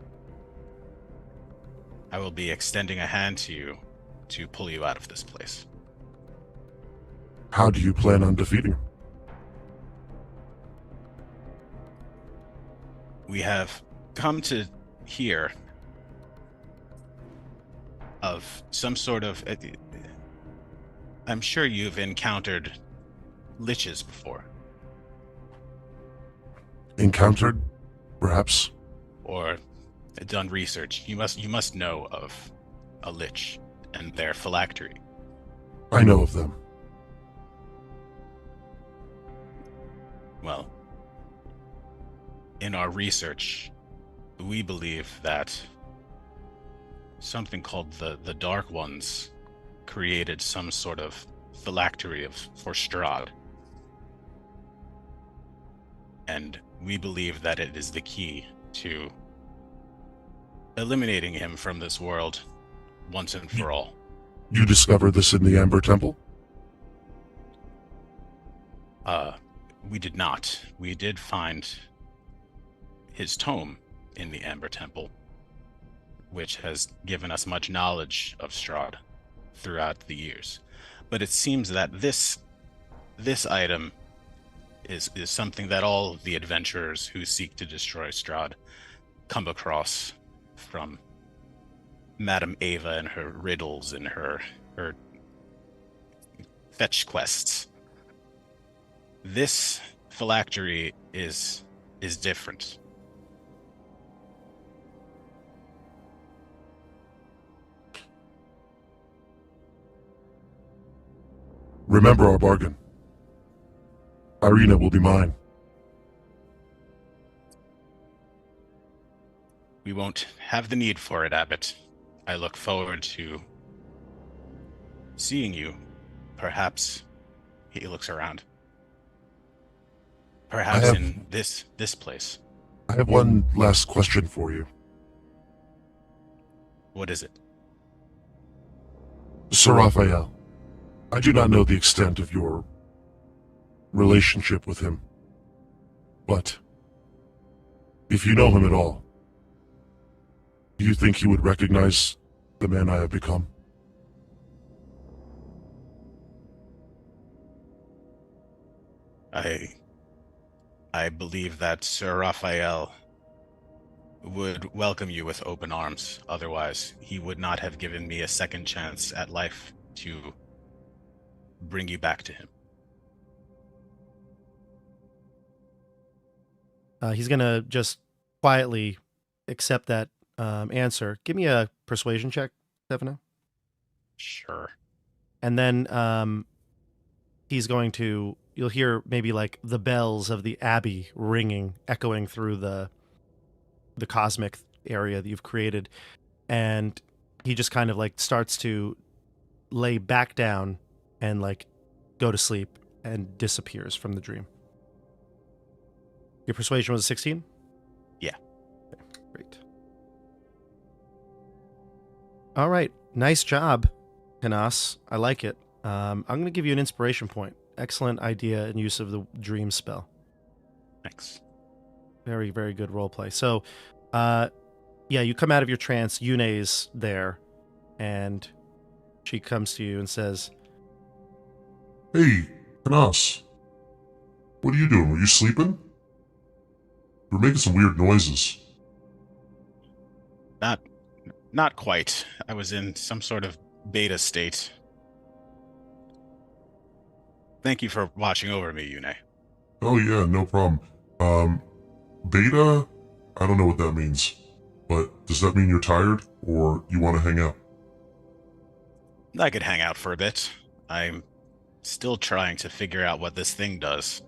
I will be extending a hand to you to pull you out of this place. How do you plan on defeating him? We have come to hear of some sort of... I'm sure you've encountered liches before. Encountered, perhaps? Or done research. You must know of a lich and their phylactery. I know of them. Well, in our research, we believe that something called the Dark Ones created some sort of phylactery for Strahd. And we believe that it is the key to eliminating him from this world once and for all. You discovered this in the Amber Temple? We did not. We did find his tome in the Amber Temple, which has given us much knowledge of Strahd throughout the years. But it seems that this item is something that all the adventurers who seek to destroy Strahd come across, from Madame Ava and her riddles and her fetch quests. This phylactery is different. Remember our bargain. Irina will be mine. We won't have the need for it, Abbot. I look forward to seeing you. Perhaps, he looks around. Perhaps in this place. I have one last question for you. What is it? Sir Raphael, I do not know the extent of your relationship with him, but if you know him at all, do you think he would recognize the man I have become? I believe that Sir Raphael would welcome you with open arms. Otherwise, he would not have given me a second chance at life to bring you back to him. He's going to just quietly accept that answer. Give me a persuasion check, Stefano. Sure. And then he's going to, you'll hear maybe like the bells of the abbey ringing, echoing through the cosmic area that you've created. And he just kind of like starts to lay back down and like go to sleep and disappears from the dream. Your persuasion was a 16? Yeah. Okay, great. All right. Nice job, Canas. I like it. I'm going to give you an inspiration point. Excellent idea and use of the dream spell. Thanks. Very, very good roleplay. So, yeah, you come out of your trance. Yune's there, and she comes to you and says, Hey, Canas. What are you doing? Were you sleeping? You're making some weird noises. Not quite. I was in some sort of beta state. Thank you for watching over me, Yune. Oh yeah, no problem. Beta? I don't know what that means. But does that mean you're tired, or you want to hang out? I could hang out for a bit. I'm still trying to figure out what this thing does.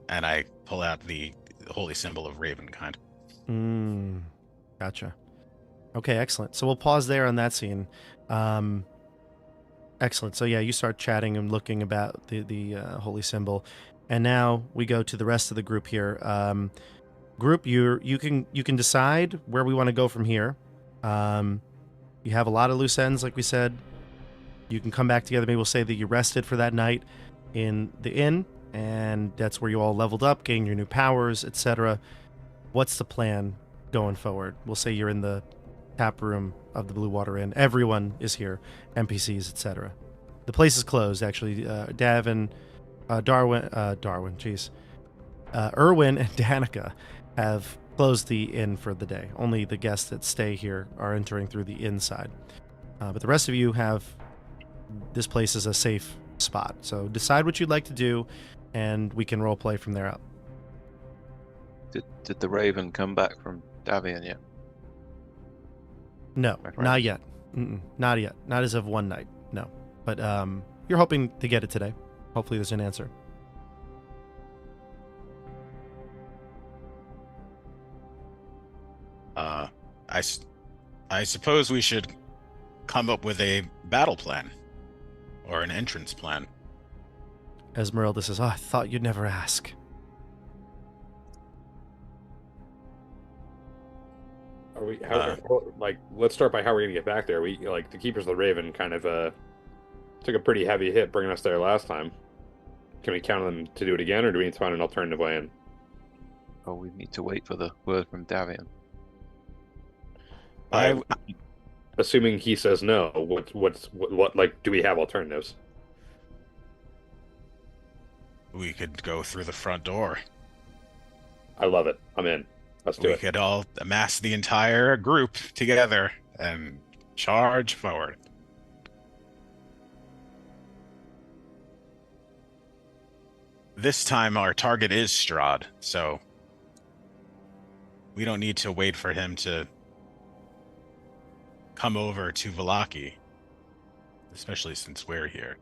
And I pull out the holy symbol of Ravenkind. Gotcha. Okay, excellent. So we'll pause there on that scene. Excellent. So yeah, you start chatting and looking about the holy symbol, and now we go to the rest of the group here. Group, you can decide where we want to go from here. You have a lot of loose ends, like we said. You can come back together. Maybe we'll say that you rested for that night in the inn, and that's where you all leveled up, gained your new powers, etc. What's the plan going forward? We'll say you're in the tap room of the Blue Water Inn. Everyone is here, NPCs, etc. The place is closed, actually. Irwin and Danica have closed the inn for the day. Only the guests that stay here are entering through the inside. But the rest of you have this place is a safe spot. So decide what you'd like to do, and we can role play from there up. Did the Raven come back from Davion yet? No, not yet. Not yet. Not as of one night. No. But you're hoping to get it today. Hopefully there's an answer. I suppose we should come up with a battle plan. Or an entrance plan. Esmeralda says, I thought you'd never ask. Are we, let's start by how we're going to get back there. The Keepers of the Raven kind of took a pretty heavy hit bringing us there last time. Can we count on them to do it again, or do we need to find an alternative way in? Oh, we need to wait for the word from Davion. Assuming he says no, what do we have alternatives? We could go through the front door. I love it. I'm in. Let's do We it. could all amass the entire group together and charge forward. This time our target is Strahd, so we don't need to wait for him to come over to Vallaki, especially since we're here.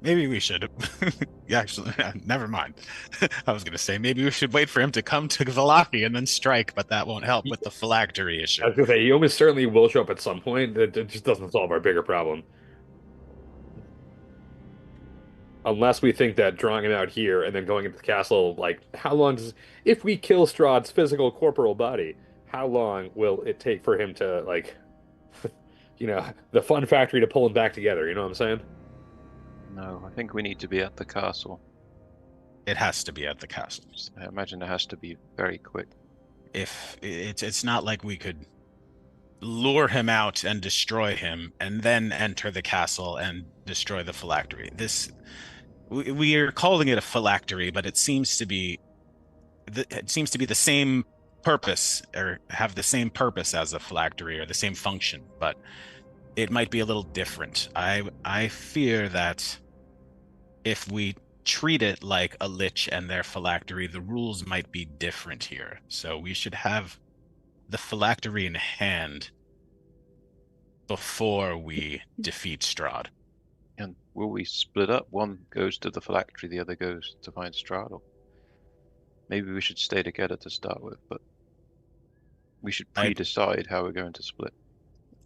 Maybe we should. Actually, never mind. I was going to say maybe we should wait for him to come to Vallaki and then strike, but that won't help with the phylactery issue. I was gonna say he almost certainly will show up at some point. It just doesn't solve our bigger problem. Unless we think that drawing him out here and then going into the castle, like, how long does... If we kill Strahd's physical corporal body, how long will it take for him to, like... the fun factory to pull him back together, you know what I'm saying? No, I think we need to be at the castle. It has to be at the castle. I imagine it has to be very quick. If it's not like we could lure him out and destroy him and then enter the castle and destroy the phylactery. We are calling it a phylactery, but it seems to be the same purpose, or have the same purpose as a phylactery, or the same function, but it might be a little different. I fear that if we treat it like a lich and their phylactery, the rules might be different here. So we should have the phylactery in hand before we defeat Strahd. And will we split up? One goes to the phylactery, the other goes to find Strahd. Or maybe we should stay together to start with, but we should pre-decide how we're going to split.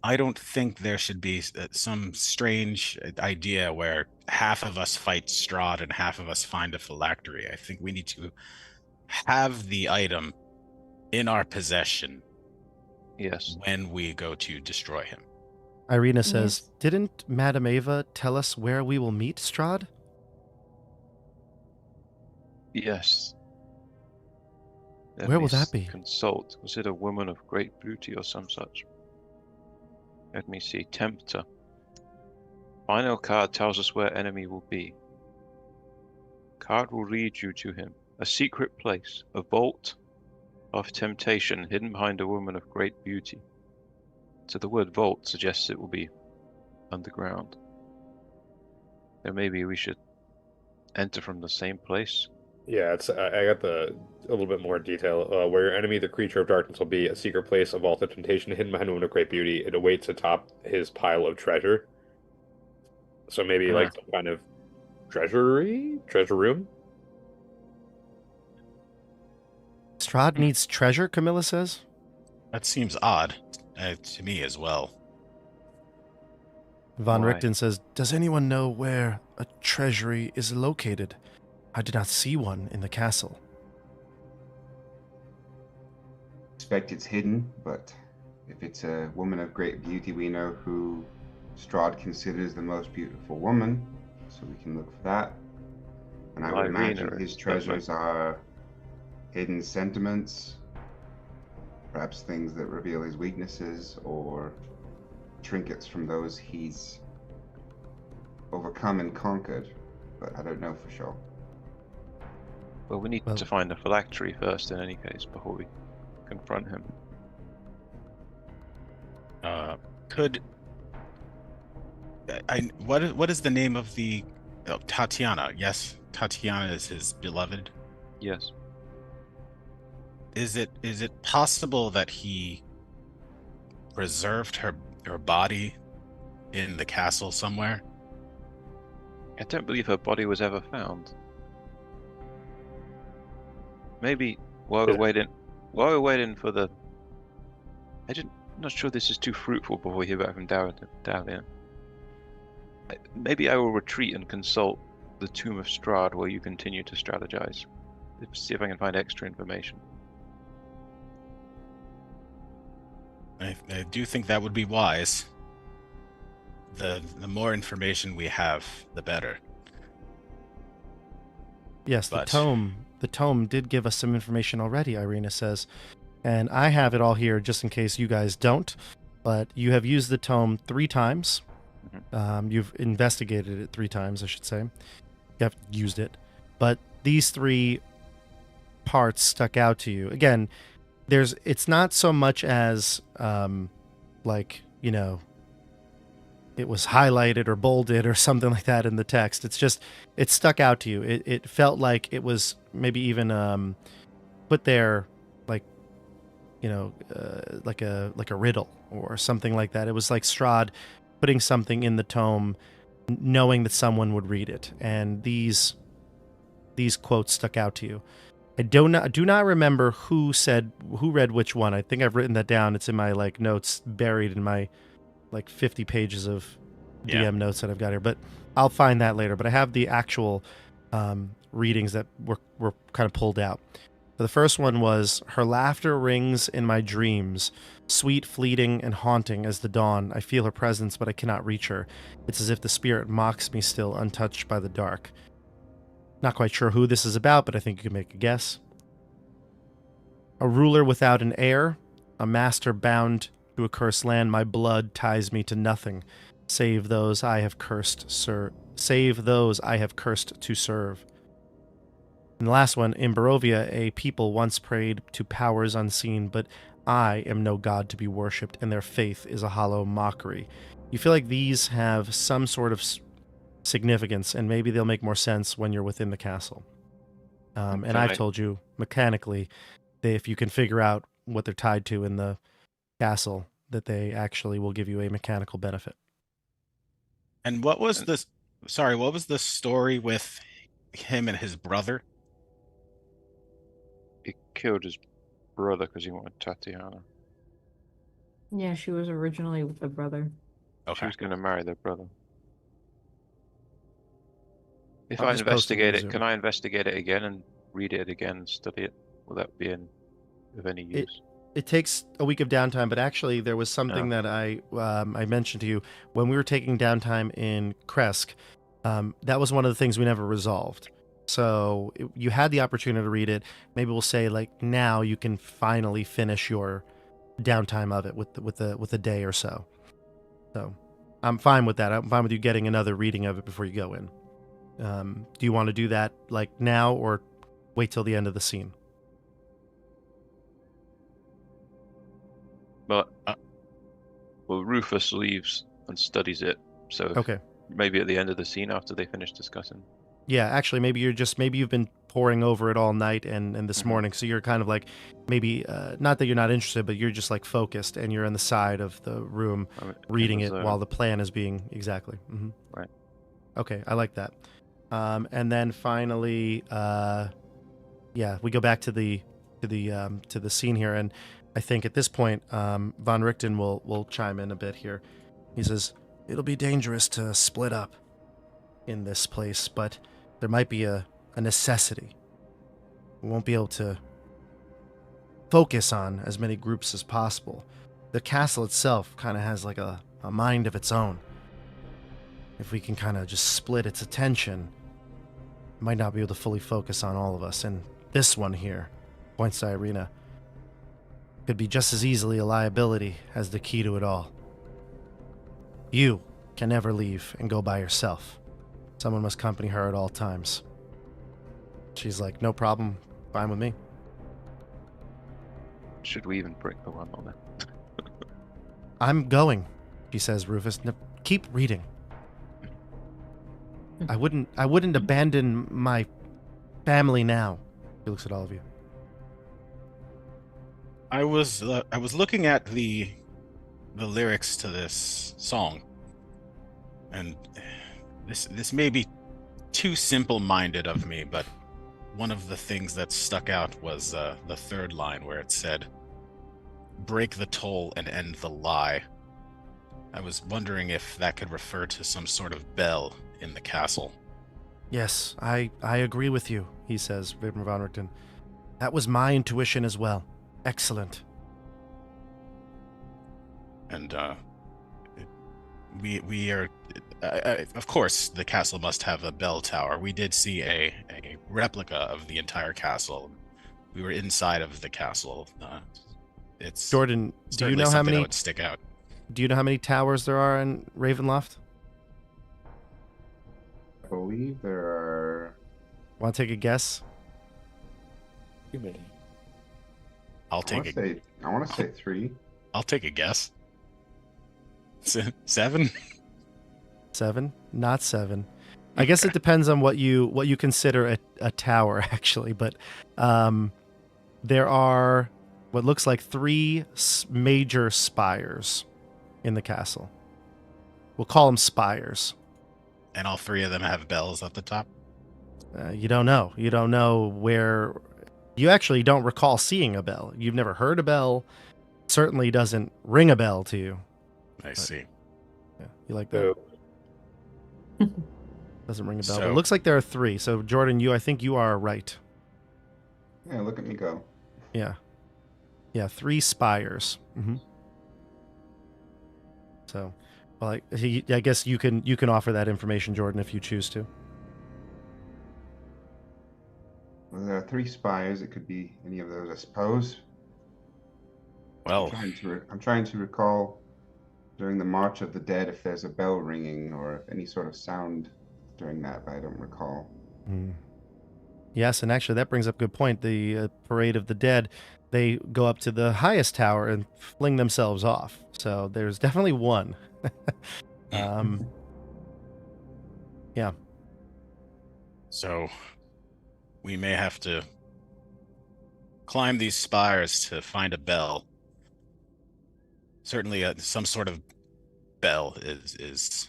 I don't think there should be some strange idea where half of us fight Strahd and half of us find a phylactery. I think we need to have the item in our possession. Yes. When we go to destroy him. Irina says, didn't Madame Ava tell us where we will meet Strahd? Yes. Where will that be? Consult. Was it a woman of great beauty or some such? Let me see. Tempter. Final card tells us where enemy will be. Card will lead you to him. A secret place. A vault of temptation hidden behind a woman of great beauty. So the word vault suggests it will be underground. Then maybe we should enter from the same place. Yeah, I got a little bit more detail. Where your enemy, the creature of darkness, will be a secret place, a vault of temptation hidden behind a woman of great beauty. It awaits atop his pile of treasure. So maybe like some kind of treasure room. Strahd needs treasure, Camilla says. That seems odd to me as well. Von Richten says, does anyone know where a treasury is located? I did not see one in the castle. I expect it's hidden, but if it's a woman of great beauty, we know who Strahd considers the most beautiful woman, so we can look for that. And I would imagine his treasures are hidden sentiments, perhaps things that reveal his weaknesses, or trinkets from those he's overcome and conquered, but I don't know for sure. Well, we need to find the phylactery first in any case before we confront him. What is the name of the Tatiana? Yes, Tatiana is his beloved. Yes. Is it possible that he preserved her body in the castle somewhere? I don't believe her body was ever found. Maybe while we're waiting for the... I'm not sure this is too fruitful before we hear back from Dione. Maybe I will retreat and consult the Tomb of Strahd while you continue to strategize. See if I can find extra information. I do think that would be wise. The more information we have, the better. Yes, the tome did give us some information already, Irina says. And I have it all here just in case you guys don't. But you have used the tome 3 times. You've investigated it 3 times, I should say. You have used it. but these three parts stuck out to you. Again, it's not so much as like, you know, it was highlighted or bolded or something like that in the text. It's just, it stuck out to you. It felt like it was maybe even put there, like, you know, like a riddle or something like that. It was like Strahd putting something in the tome, knowing that someone would read it. And these quotes stuck out to you. I do not remember who read which one. I think I've written that down. It's in my like notes, buried in my like 50 pages of DM notes that I've got here. But I'll find that later. But I have the actual readings that were kind of pulled out. The first one was, "Her laughter rings in my dreams, sweet, fleeting, and haunting as the dawn. I feel her presence, but I cannot reach her. It's as if the spirit mocks me still, untouched by the dark." Not quite sure who this is about, but I think you can make a guess. "A ruler without an heir, a master bound to a cursed land. My blood ties me to nothing, save those I have cursed, save those I have cursed to serve." And the last one, "In Barovia, a people once prayed to powers unseen, but I am no god to be worshipped, and their faith is a hollow mockery." You feel like these have some sort of significance, and maybe they'll make more sense when you're within the castle. And I've told you mechanically that if you can figure out what they're tied to in the castle, that they actually will give you a mechanical benefit. And what was what was the story with him and his brother? He killed his brother because he wanted Tatiana. Yeah, she was originally with the brother. She was going to marry their brother. If I'll I just post it in investigate the it, Zoom. can I investigate it again and read it again and study it? Will that be of any use? It takes a week of downtime, but actually there was something that I mentioned to you when we were taking downtime in Kresk. That was one of the things we never resolved. So you had the opportunity to read it. Maybe we'll say like now you can finally finish your downtime of it with a day or so. So I'm fine with that. I'm fine with you getting another reading of it before you go in. Do you want to do that like now or wait till the end of the scene? But Rufus leaves and studies it. So Okay. maybe at the end of the scene after they finish discussing. Yeah, actually, maybe you've been poring over it all night and this morning, so you're kind of like maybe not that you're not interested, but you're just like focused and you're on the side of the room reading it while the plan is being exactly. Mm-hmm. Right. Okay, I like that. And then finally, we go back to the scene here, and I think at this point, Von Richten will chime in a bit here. He says, "It'll be dangerous to split up in this place, but there might be a necessity. We won't be able to focus on as many groups as possible. The castle itself kind of has like a mind of its own. If we can kind of just split its attention, it might not be able to fully focus on all of us. And this one here," points to Irina, "could be just as easily a liability as the key to it all. You can never leave and go by yourself. Someone must accompany her at all times." She's like, "No problem. Fine with me." Should we even bring the one on there? "I'm going," she says, Rufus. "No, keep reading. I wouldn't abandon my family now." He looks at all of you. I was looking at the lyrics to this song, and this may be too simple-minded of me, but one of the things that stuck out was the third line where it said, "Break the toll and end the lie." I was wondering if that could refer to some sort of bell in the castle. "Yes, I agree with you," he says, Von Richten. "That was my intuition as well. Excellent." And we are, of course, the castle must have a bell tower. We did see a replica of the entire castle. We were inside of the castle. It's Jordan, do you know how something that many would stick out. Do you know how many towers there are in Ravenloft? I believe there are Want to take a guess? You may. I'll take a I want to say 3. I'll take a guess. 7? 7? Not 7. I guess it depends on what you consider a tower, actually. But there are what looks like 3 major spires in the castle. We'll call them spires. And all 3 of them have bells at the top? You don't know. You don't know where... You actually don't recall seeing a bell. You've never heard a bell. Certainly doesn't ring a bell to you. I see. Yeah, you like that? So, Doesn't ring a bell. So- But it looks like there are 3. So, Jordan, I think you are right. Yeah, look at me go. Yeah. Yeah, 3 spires. So, well, I guess you can offer that information, Jordan, if you choose to. Well, there are 3 spires. It could be any of those, I suppose. Well, I'm trying to recall during the March of the Dead if there's a bell ringing or any sort of sound during that, but I don't recall. Yes, and actually that brings up a good point. The Parade of the Dead, they go up to the highest tower and fling themselves off. So there's definitely one. Yeah. so we may have to climb these spires to find a bell. Certainly, some sort of bell is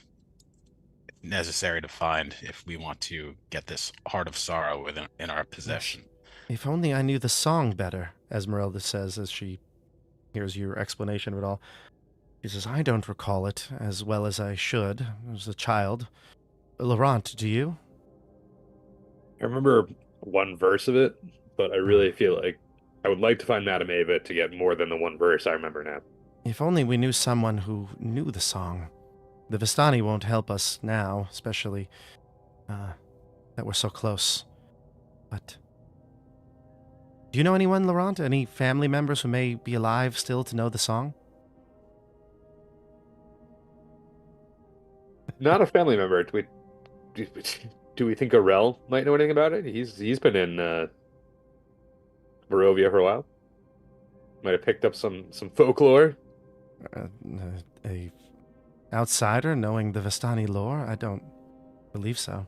necessary to find if we want to get this Heart of Sorrow in our possession. If only I knew the song better, Esmeralda says as she hears your explanation of it all. She says, I don't recall it as well as I should as a child. Laurent, do you? I remember one verse of it, but I really feel like I would like to find Madame Ava to get more than the one verse I remember now. If only we knew someone who knew the song. The Vistani won't help us now, especially that we're so close. But do you know anyone, Laurent? Any family members who may be alive still to know the song? Not a family member. Do we think Arel might know anything about it? He's been in Barovia for a while. Might have picked up some folklore. A outsider knowing the Vistani lore? I don't believe so.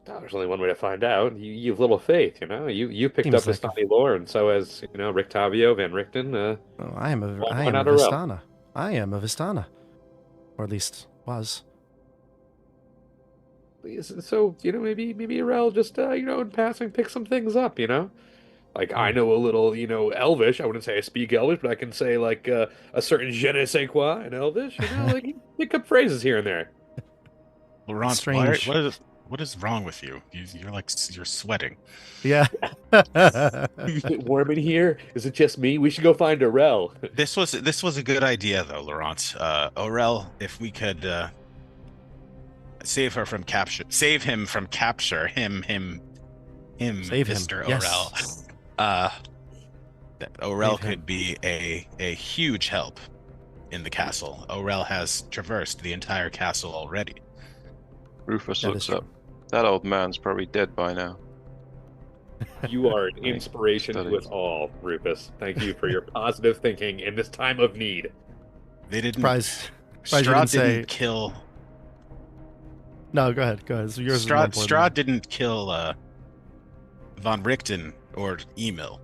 Oh, there's only one way to find out. You have little faith, you know. You picked Seems up like Vistani lore, and so has Rictavio, Van Richten. Oh, I am a why not a Vistana. I am a Vistana. Or at least was. So maybe Arel just in passing pick some things up, Like I know a little, Elvish. I wouldn't say I speak Elvish, but I can say like a certain je ne sais quoi in Elvish. Like you pick up phrases here and there. Laurent, Strange. what is wrong with you? You're sweating. Yeah. Is it warm in here? Is it just me? We should go find Arel. This was a good idea though, Laurent. Aurel, if we could save him from capture. Save him, Mr. Yes. Aurel. Aurel could be a huge help in the castle. Aurel has traversed the entire castle already. Rufus That looks is true. up. That old man's probably dead by now. You are an inspiration Studies. to us all, Rufus. Thank you for your positive thinking in this time of need. They didn't. Surprised you didn't Strahd say. didn't kill. No, go ahead. So yours is more important. Strahd didn't kill Von Richten or Emil.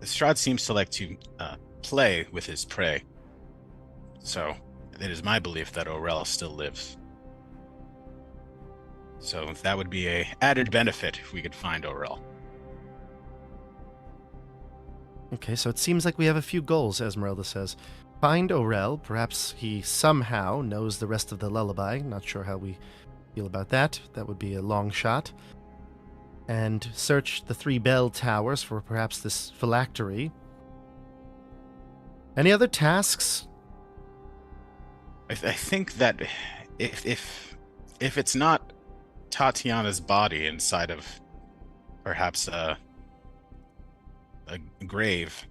Strahd seems to like to play with his prey. So it is my belief that Aurel still lives. So that would be a added benefit if we could find Aurel. Okay, so it seems like we have a few goals, Esmeralda says. Find Aurel. Perhaps he somehow knows the rest of the lullaby. Not sure how we feel about that. That would be a long shot. And search the 3 bell towers for perhaps this phylactery. Any other tasks? I think that if it's not Tatiana's body inside of perhaps a grave,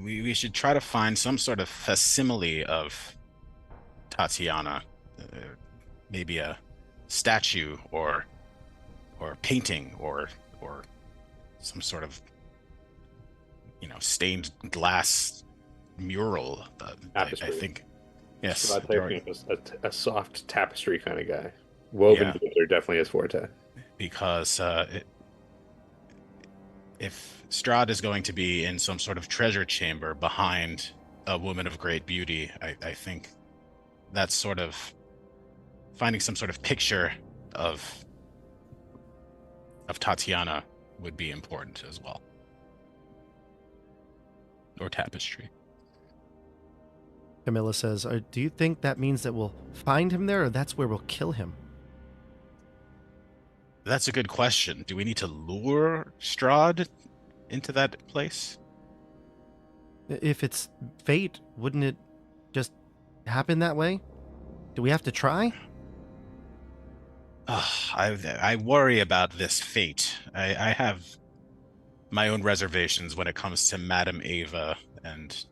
we should try to find some sort of facsimile of Tatiana, maybe a statue or painting or some sort of stained glass mural. I Tapestry. think yes, Strahd types me as a soft tapestry kind of guy. Woven Yeah. goods are definitely his forte. because if Strahd is going to be in some sort of treasure chamber behind a woman of great beauty, I think that's sort of finding some sort of picture of Tatiana would be important as well. Or tapestry. Camilla says, do you think that means that we'll find him there, or that's where we'll kill him? That's a good question. Do we need to lure Strahd into that place? If it's fate, wouldn't it just happen that way? Do we have to try? I worry about this fate. I have my own reservations when it comes to Madame Ava and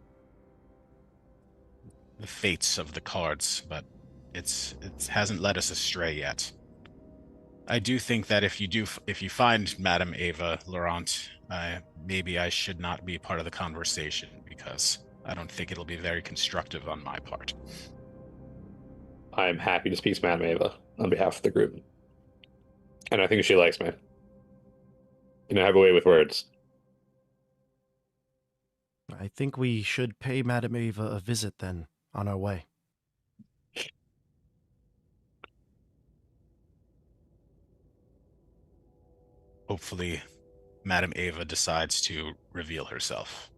the fates of the cards, but it hasn't led us astray yet. I do think that if you find Madame Ava, Laurent, maybe I should not be part of the conversation, because I don't think it'll be very constructive on my part. I'm happy to speak to Madame Ava on behalf of the group. And I think she likes me. I have a way with words. I think we should pay Madame Ava a visit then, on our way. Hopefully, Madame Ava decides to reveal herself,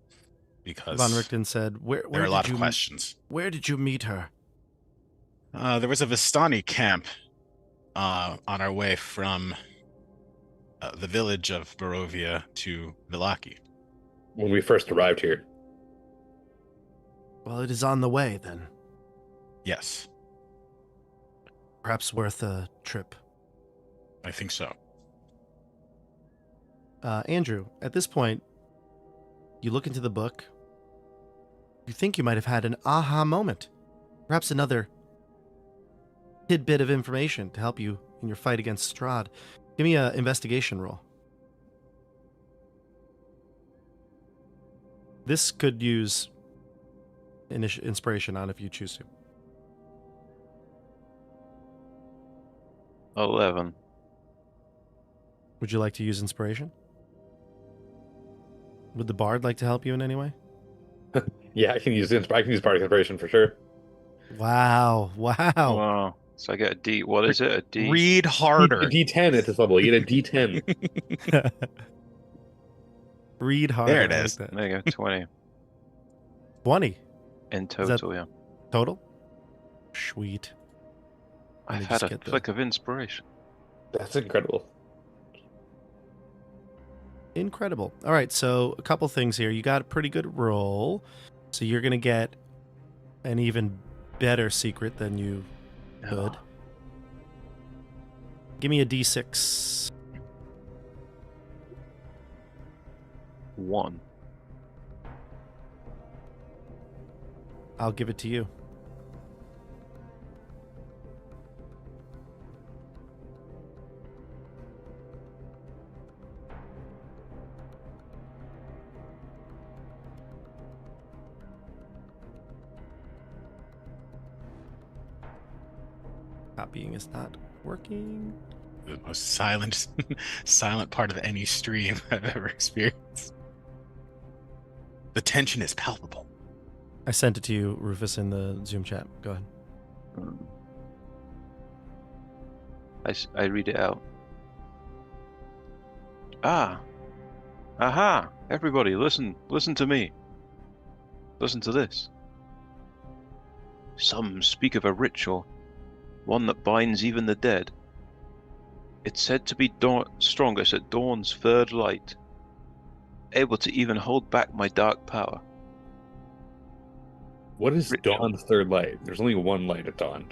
because Von Richten said, where there are a lot did of you questions. Where did you meet her? There was a Vistani camp on our way from the village of Barovia to Villaki. When we first arrived here. Well, it is on the way, then. Yes, Perhaps worth a trip. I think so. Andrew, at this point, you look into the book. You think you might have had an aha moment. Perhaps another tidbit of information to help you in your fight against Strahd. Give me an investigation roll. This could use inspiration on if you choose to. 11. Would you like to use inspiration? Would the bard like to help you in any way? Yeah, I can use bardic inspiration for sure. Wow. Wow. So I get a D. What is it? A D? Read harder. A D10 at this level. You get a D10. Read harder. There it I like is. that. There you go. 20 20 in that- total, yeah. total? Sweet. Let me I've had just a get the- flick of inspiration. That's incredible. Incredible. All right, so a couple things here. You got a pretty good roll, so you're going to get an even better secret than you could. Give me a D6. 1. I'll give it to you. Copying is not working. The most silent part of any stream I've ever experienced. The tension is palpable. I sent it to you, Rufus, in the Zoom chat. Go ahead. I read it out. Ah. Aha. Everybody, listen to me. Listen to this. Some speak of a ritual, one that binds even the dead. It's said to be strongest at dawn's third light, able to even hold back my dark power. What is Ritual. dawn's third light? There's only one light at dawn.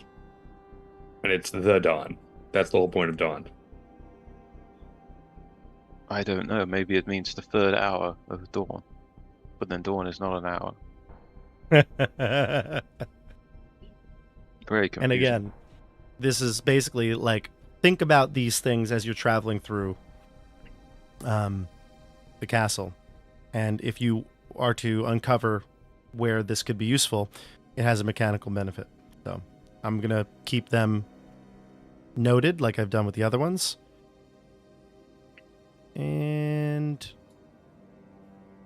And it's the dawn. That's the whole point of dawn. I don't know, maybe it means the third hour of dawn. But then dawn is not an hour. Very confusing. And again, this is basically like think about these things as you're traveling through the castle. And if you are to uncover where this could be useful, it has a mechanical benefit. So I'm going to keep them noted like I've done with the other ones. And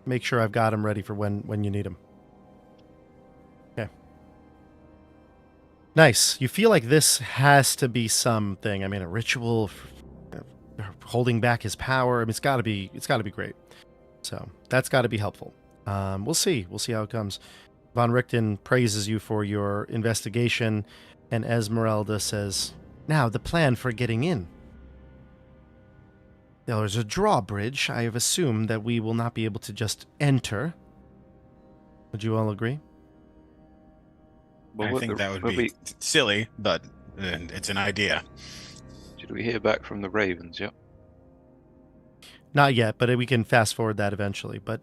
make sure I've got them ready for when you need them. Okay. Nice. You feel like this has to be something. I mean, a ritual, holding back his power. I mean, it's got to be great. So that's got to be helpful. We'll see. We'll see how it comes. Von Richten praises you for your investigation, and Esmeralda says, "Now the plan for getting in. There's a drawbridge. I have assumed that we will not be able to just enter. Would you all agree?" Well, I think that would be silly, but it's an idea. Did we hear back from the Ravens yet? Not yet, but we can fast forward that eventually. But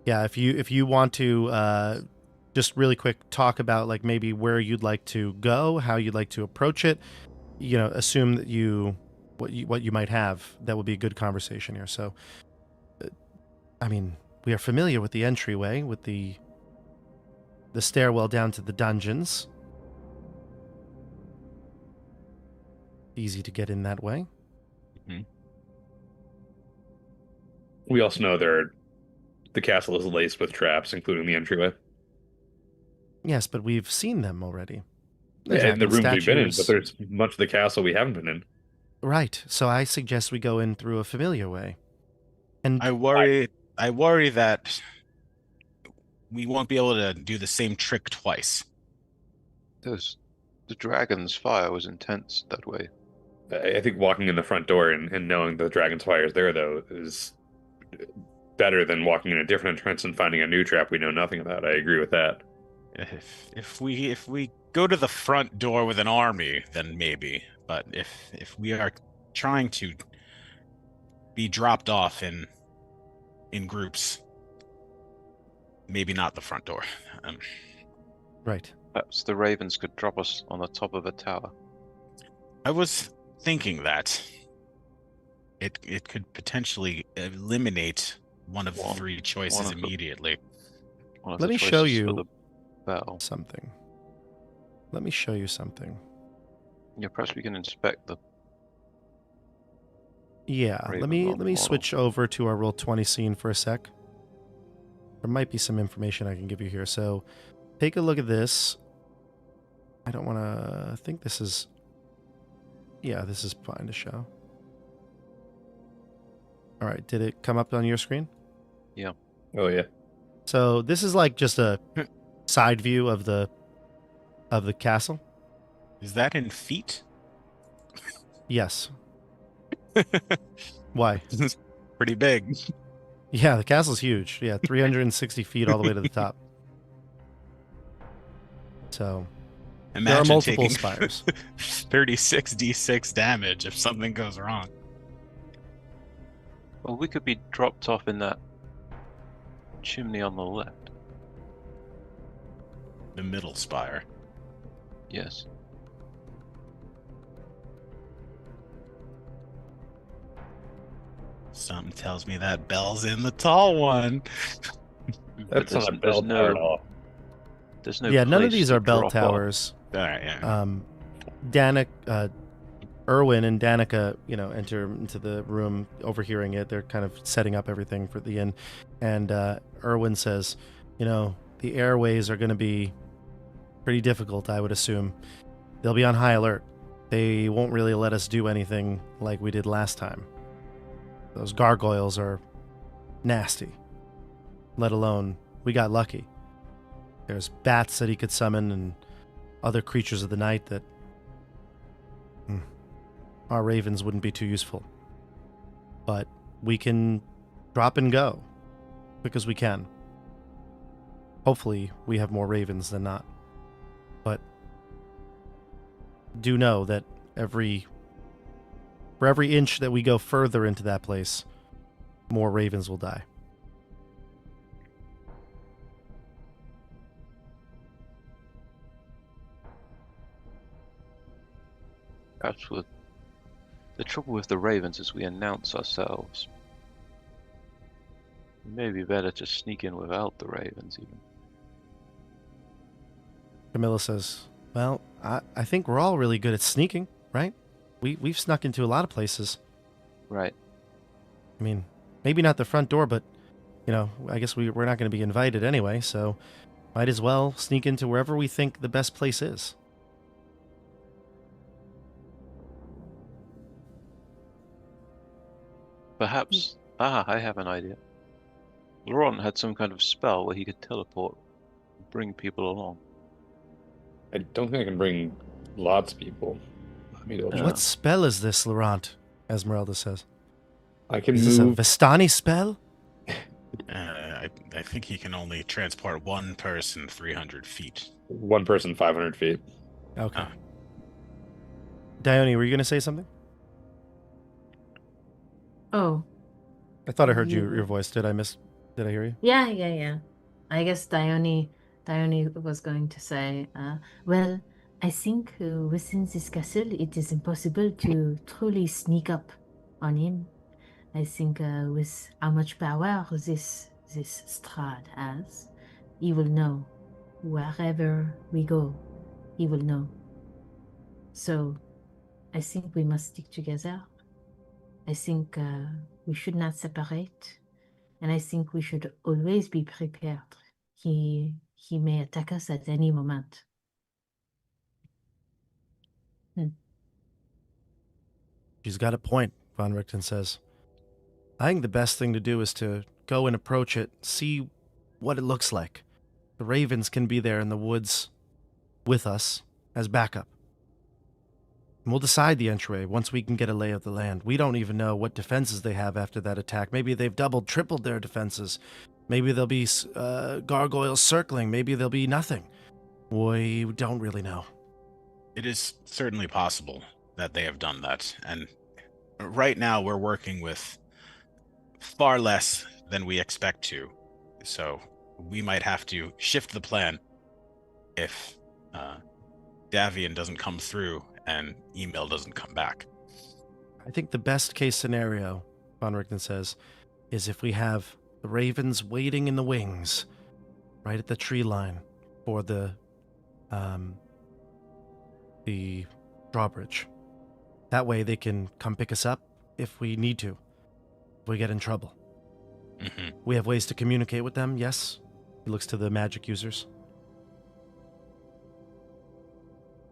yeah, if you want to just really quick talk about like maybe where you'd like to go, how you'd like to approach it, assume that what you might have, that would be a good conversation here. So, I mean, we are familiar with the entryway, with the stairwell down to the dungeons. Easy to get in that way. Mm-hmm. We also know the castle is laced with traps, including the entryway. Yes, but we've seen them already. Yeah, in the rooms we've been in, but statues. there's much of the castle we haven't been in. Right. So I suggest we go in through a familiar way. And I worry that we won't be able to do the same trick twice. The dragon's fire was intense that way. I think walking in the front door and knowing the dragon's fire is there, though, is better than walking in a different entrance and finding a new trap we know nothing about. I agree with that. If we go to the front door with an army, then maybe. But if we are trying to be dropped off in groups, maybe not the front door. right. Perhaps the Ravens could drop us on the top of a tower. I was thinking that it could potentially eliminate one of the three choices immediately. Let me show you battle. something. Let me show you something. Yeah, perhaps we can inspect the. Yeah, let me switch over to our Roll20 scene for a sec. There might be some information I can give you here. So, take a look at this. I don't want to. I think this is. Yeah, this is fine to show. All right, did it come up on your screen? Yeah. Oh yeah. So this is like just a side view of the castle. Is that in feet? Yes. Why? This is pretty big. Yeah, the castle's huge. Yeah, 360 feet all the way to the top. So Imagine there are multiple taking spires. 36d6 damage if something goes wrong. Well, we could be dropped off in that chimney on the left. The middle spire. Yes. Something tells me that bell's in the tall one. That's not a bell tower at all. There's no. Yeah, none of place these to are bell drop off. towers. All right, yeah. Erwin and Danica, enter into the room, overhearing it. They're kind of setting up everything for the inn. And Erwin says, the airways are going to be pretty difficult, I would assume. They'll be on high alert. They won't really let us do anything like we did last time. Those gargoyles are nasty. Let alone, we got lucky. There's bats that he could summon and other creatures of the night that our ravens wouldn't be too useful. But we can drop and go quick as we can. Hopefully we have more ravens than not. But do know that for every inch that we go further into that place, more ravens will die. Perhaps we'll The trouble with the ravens is we announce ourselves. It may be better to sneak in without the ravens, even. Camilla says, well, I think we're all really good at sneaking, right? We've snuck into a lot of places. Right. I mean, maybe not the front door, but, you know, I guess we're not going to be invited anyway, so might as well sneak into wherever we think the best place is. Perhaps. I have an idea. Laurent had some kind of spell where he could teleport and bring people along. I don't think I can bring lots of people. Let me double check. What spell is this, Laurent? Esmeralda says. I can Is this a move. Vistani spell? I think he can only transport one person 300 feet. One person 500 feet. Okay. Dione, were you going to say something? Oh, I thought I heard your voice. Did I hear you? yeah. I guess Dione was going to say, well, I think within this castle it is impossible to truly sneak up on him. I think with how much power this Strahd has, he will know. Wherever we go, he will know. So I think we must stick together. I think we should not separate. And I think we should always be prepared. He may attack us at any moment. She's got a point, Von Richten says. I think the best thing to do is to go and approach it, see what it looks like. The ravens can be there in the woods with us as backup. And we'll decide the entryway once we can get a lay of the land. We don't even know what defenses they have after that attack. Maybe they've doubled, tripled their defenses. Maybe there'll be gargoyles circling. Maybe there'll be nothing. We don't really know. It is certainly possible that they have done that. And right now we're working with far less than we expect to. So we might have to shift the plan if Davian doesn't come through and email doesn't come back. I think the best case scenario, Von Richten says, is if we have the ravens waiting in the wings, right at the tree line for the drawbridge. That way they can come pick us up if we need to, if we get in trouble. Mm-hmm. We have ways to communicate with them, yes? He looks to the magic users.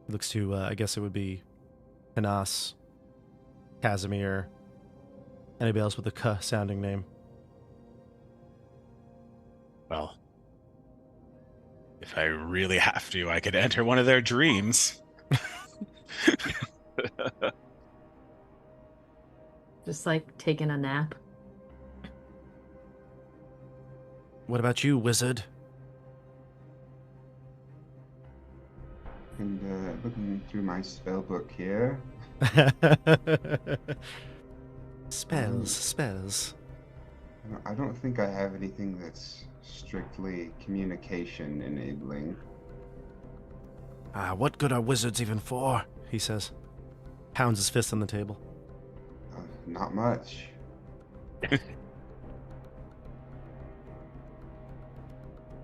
He looks to, I guess it would be Canas, Casimir, anybody else with a K sounding name. Well, if I really have to, I could enter one of their dreams. Just like taking a nap. What about you, wizard? And looking through my spell book here. Spells. I don't think I have anything that's strictly communication enabling. What good are wizards even for? He says. Pounds his fist on the table. Not much.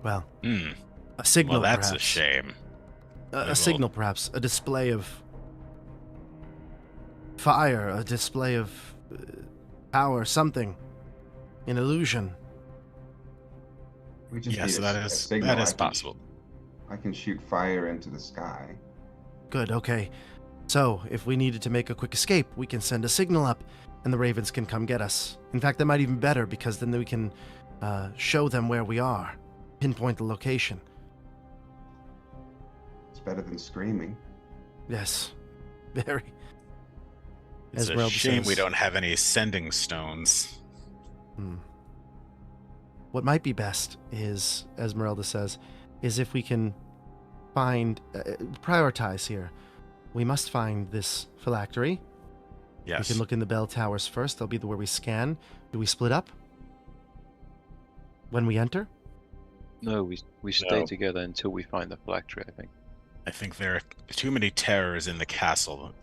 Well, a signal, well, that's perhaps. a shame. A signal, perhaps. A display of fire, a display of power, something. An illusion. We just Yes, need that a is signal. possible. I can shoot fire into the sky. Good, okay. So, if we needed to make a quick escape, we can send a signal up, and the ravens can come get us. In fact, that might even be better, because then we can show them where we are. Pinpoint the location. It's better than screaming. Yes. Very. It's a Esmeralda shame says, we don't have any sending stones. What might be best is, Esmeralda says, is if we can find, prioritize here. We must find this phylactery. Yes. We can look in the bell towers first. They'll be where we scan. Do we split up when we enter? No, we stay together until we find the phylactery, I think. I think there are too many terrors in the castle.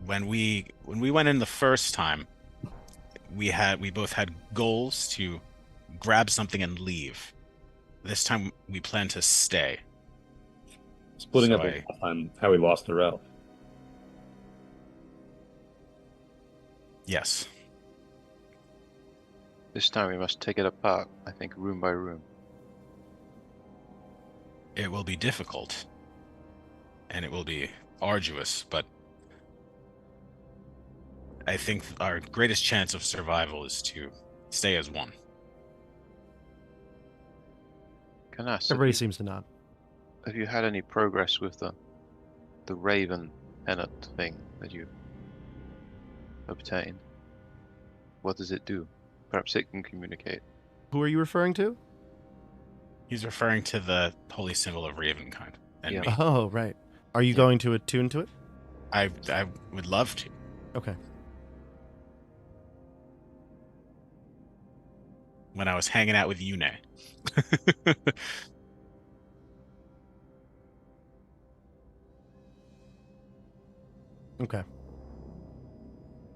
when we went in the first time, we both had goals to grab something and leave. This time we plan to stay. Splitting So up was last time how we lost to Ralph. Yes. This time we must take it apart, I think, room by room. It will be difficult. And it will be arduous, but I think our greatest chance of survival is to stay as one. Canas, Everybody seems to nod. have you had any progress with the Raven Pennant thing that you obtained? What does it do? Perhaps it can communicate. Who are you referring to? He's referring to the holy symbol of Ravenkind and Yeah. me. Oh, right. Are you Yeah. going to attune to it? I would love to. Okay. When I was hanging out with Yune. Okay.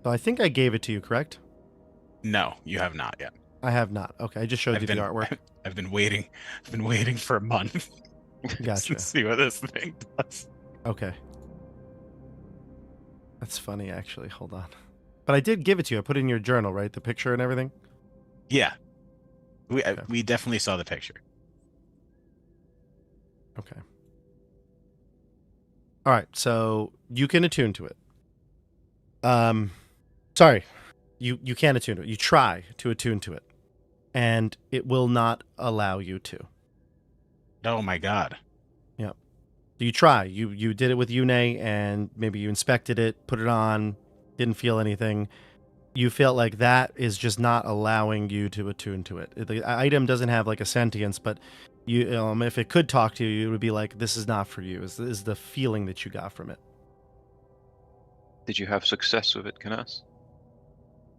So I think I gave it to you, correct? No, you have not yet. I have not. Okay, I just showed you the artwork. I've been waiting. I've been waiting for a month. Gotcha. To see what this thing does. Okay. That's funny, actually. Hold on. But I did give it to you. I put it in your journal, right? The picture and everything? Yeah. Okay. We definitely saw the picture. Okay. All right, so you can attune to it. Sorry. You can't attune to it. You try to attune to it. And it will not allow you to. Oh my god. You try. You did it with Yune, and maybe you inspected it, put it on, didn't feel anything. You felt like that is just not allowing you to attune to it. The item doesn't have like a sentience, but you if it could talk to you, it would be like, this is not for you. Is the feeling that you got from it. Did you have success with it, Canas?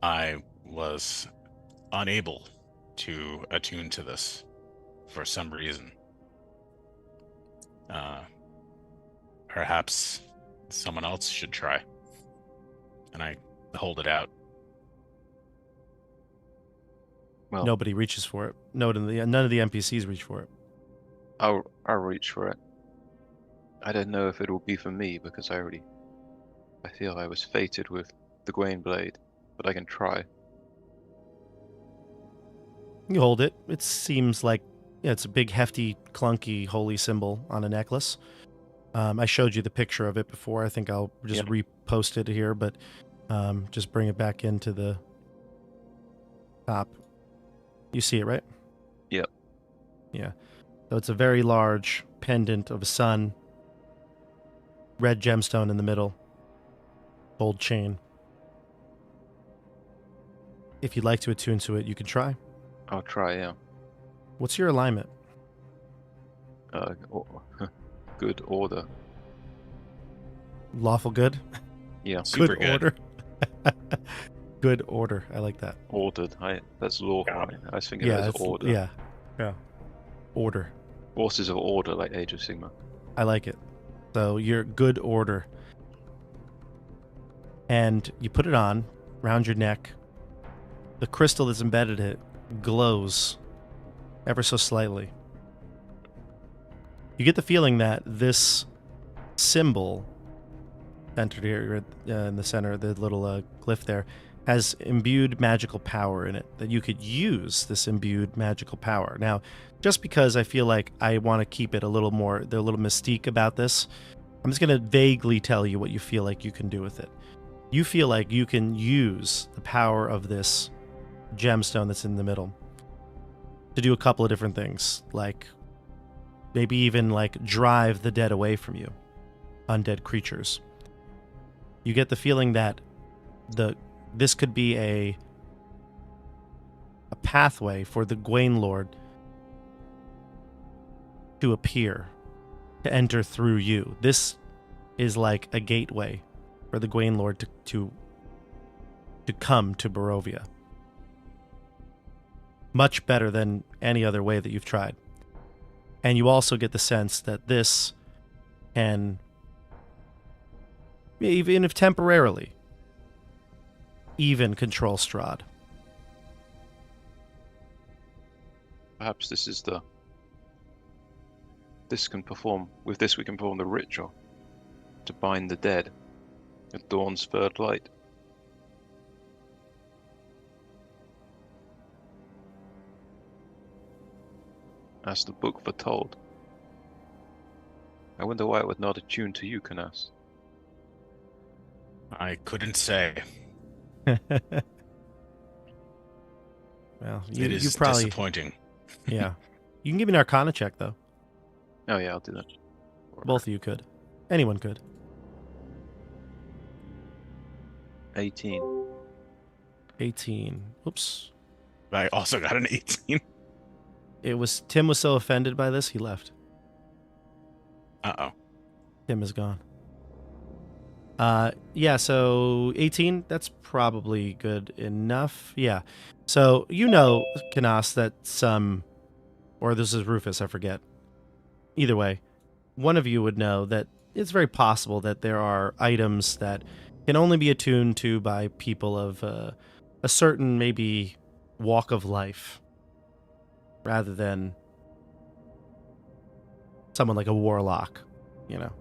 I was unable to attune to this for some reason. Perhaps someone else should try. And I hold it out. Well, Nobody reaches for it. None of the NPCs reach for it. I'll reach for it. I don't know if it will be for me because I feel I was fated with the Gwain blade, but I can try. You hold it. It seems like it's a big, hefty, clunky, holy symbol on a necklace. I showed you the picture of it before. I think I'll just repost it here, but just bring it back into the top. You see it, right? Yep. Yeah. So it's a very large pendant of a sun, red gemstone in the middle, gold chain. If you'd like to attune to it, you can try. I'll try, yeah. What's your alignment? Good order. Lawful good? Yeah. Super good. order. Good order. I like that. Ordered. That's law. Got Right? I was thinking as that's- order. Yeah. Order. Forces of order, like Age of Sigmar. I like it. So you're good order. And you put it on around your neck. The crystal that's embedded in it glows ever so slightly. You get the feeling that this symbol centered here in the center, the little glyph there, has imbued magical power in it, that you could use this imbued magical power. Now, just because I feel like I want to keep it a little more, the little mystique about this, I'm just going to vaguely tell you what you feel like you can do with it. You feel like you can use the power of this gemstone that's in the middle to do a couple of different things, like maybe even like drive the dead away from you, undead creatures. You get the feeling that this could be a pathway for the Gwain Lord to appear, to enter through you. This is like a gateway for the Gwain Lord to come to Barovia. Much better than any other way that you've tried. And you also get the sense that this can even if temporarily, even control Strahd. Perhaps this is the... This can perform... With this we can perform the ritual to bind the dead at dawn's third light. As the book foretold. I wonder why it would not attune to you, Canas. I couldn't say. Well, It is you probably, disappointing. yeah. You can give me an Arcana check though. Oh yeah, I'll do that. Both of you could. Anyone could. 18. 18. Oops. I also got an 18. Tim was so offended by this, he left. Uh-oh. Tim is gone. Yeah, so 18, that's probably good enough. Yeah. So, Canas, that or this is Rufus, I forget. Either way, one of you would know that it's very possible that there are items that can only be attuned to by people of a certain, maybe, walk of life, rather than someone like a warlock,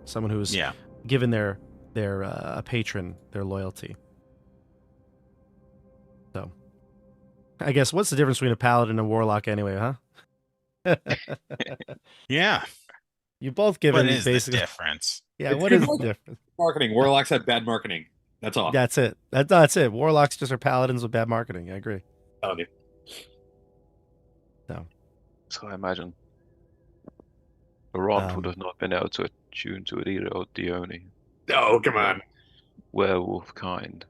someone who's given their patron their loyalty. So, I guess what's the difference between a paladin and a warlock anyway, huh? Yeah. You both given What is basically the difference? Yeah, It's what good is the difference? Marketing. Warlocks have bad marketing. That's all. That's it. That's it. Warlocks just are paladins with bad marketing. I agree. Telling you. So I imagine Laurent would have not been able to attune to it either, or Dione. Oh, come on. Werewolf kind.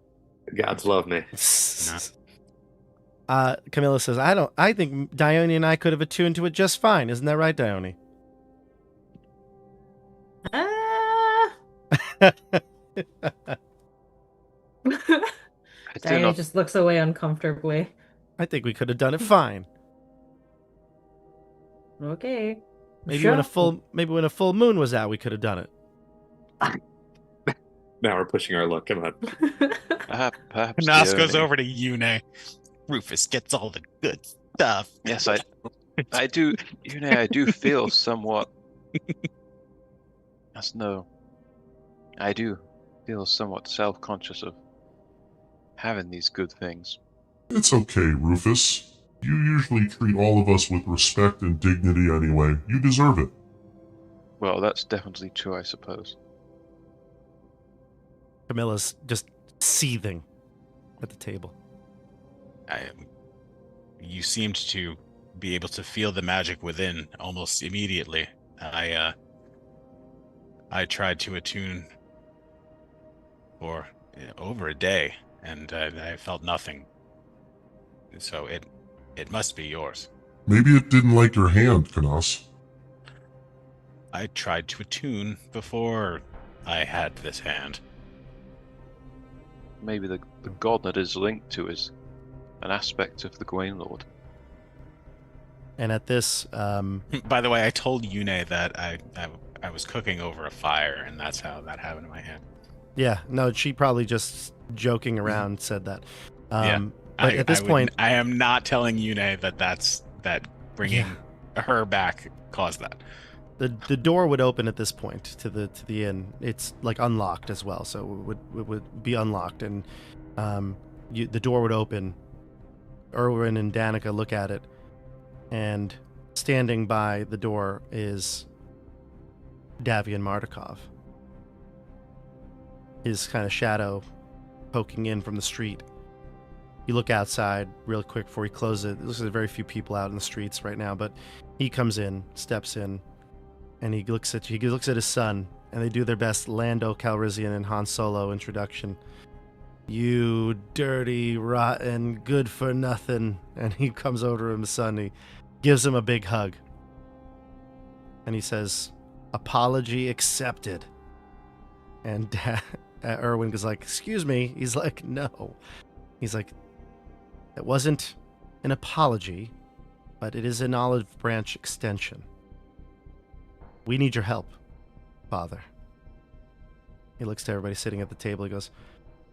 Gods love me. Camilla says, I think Dione and I could have attuned to it just fine. Isn't that right, Dione? Diane just looks away uncomfortably. I think we could have done it fine. Okay. Maybe when a full moon was out, we could have done it. Now we're pushing our luck. Come on. Perhaps Canas Dione. goes over to Yune. Rufus gets all the good stuff. Yes, I do. I do feel somewhat. I do feel somewhat self-conscious of having these good things. It's okay, Rufus. You usually treat all of us with respect and dignity anyway. You deserve it. Well, that's definitely true, I suppose. Camilla's just seething at the table. You seemed to be able to feel the magic within almost immediately. I tried to attune for over a day, and I felt nothing. So it must be yours. Maybe it didn't like your hand, Canas. I tried to attune before I had this hand. Maybe the god that is linked to is an aspect of the Gwain Lord. And at this, By the way, I told Yune that I was cooking over a fire, and that's how that happened in my hand. Yeah, no, she probably just joking around said that. Yeah. But at this point, I am not telling Yune that bringing her back caused that. the door would open at this point to the inn. It's like unlocked as well, so it would be unlocked, and the door would open. Erwin and Danica look at it, and standing by the door is Davian Mardukov. His kind of shadow poking in from the street. You look outside real quick before he closes it. There's very few people out in the streets right now, but he comes in, steps in, and he looks at his son, and they do their best Lando Calrissian and Han Solo introduction. You dirty, rotten, good for nothing. And he comes over to his son, he gives him a big hug. And he says, apology accepted. And Erwin is like, excuse me. He's like, no. He's like, it wasn't an apology, but it is an olive branch extension. We need your help, Father. He looks to everybody sitting at the table. He goes,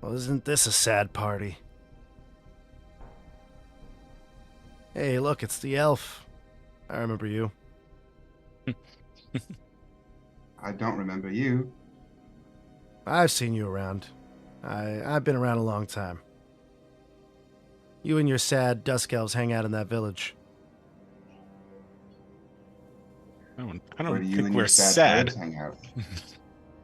well, isn't this a sad party? Hey, look, it's the elf. I remember you. I don't remember you. I've seen you around. I've been around a long time. You and your sad dusk elves hang out in that village. I Where don't do you think and we're your sad sad. birds hang out?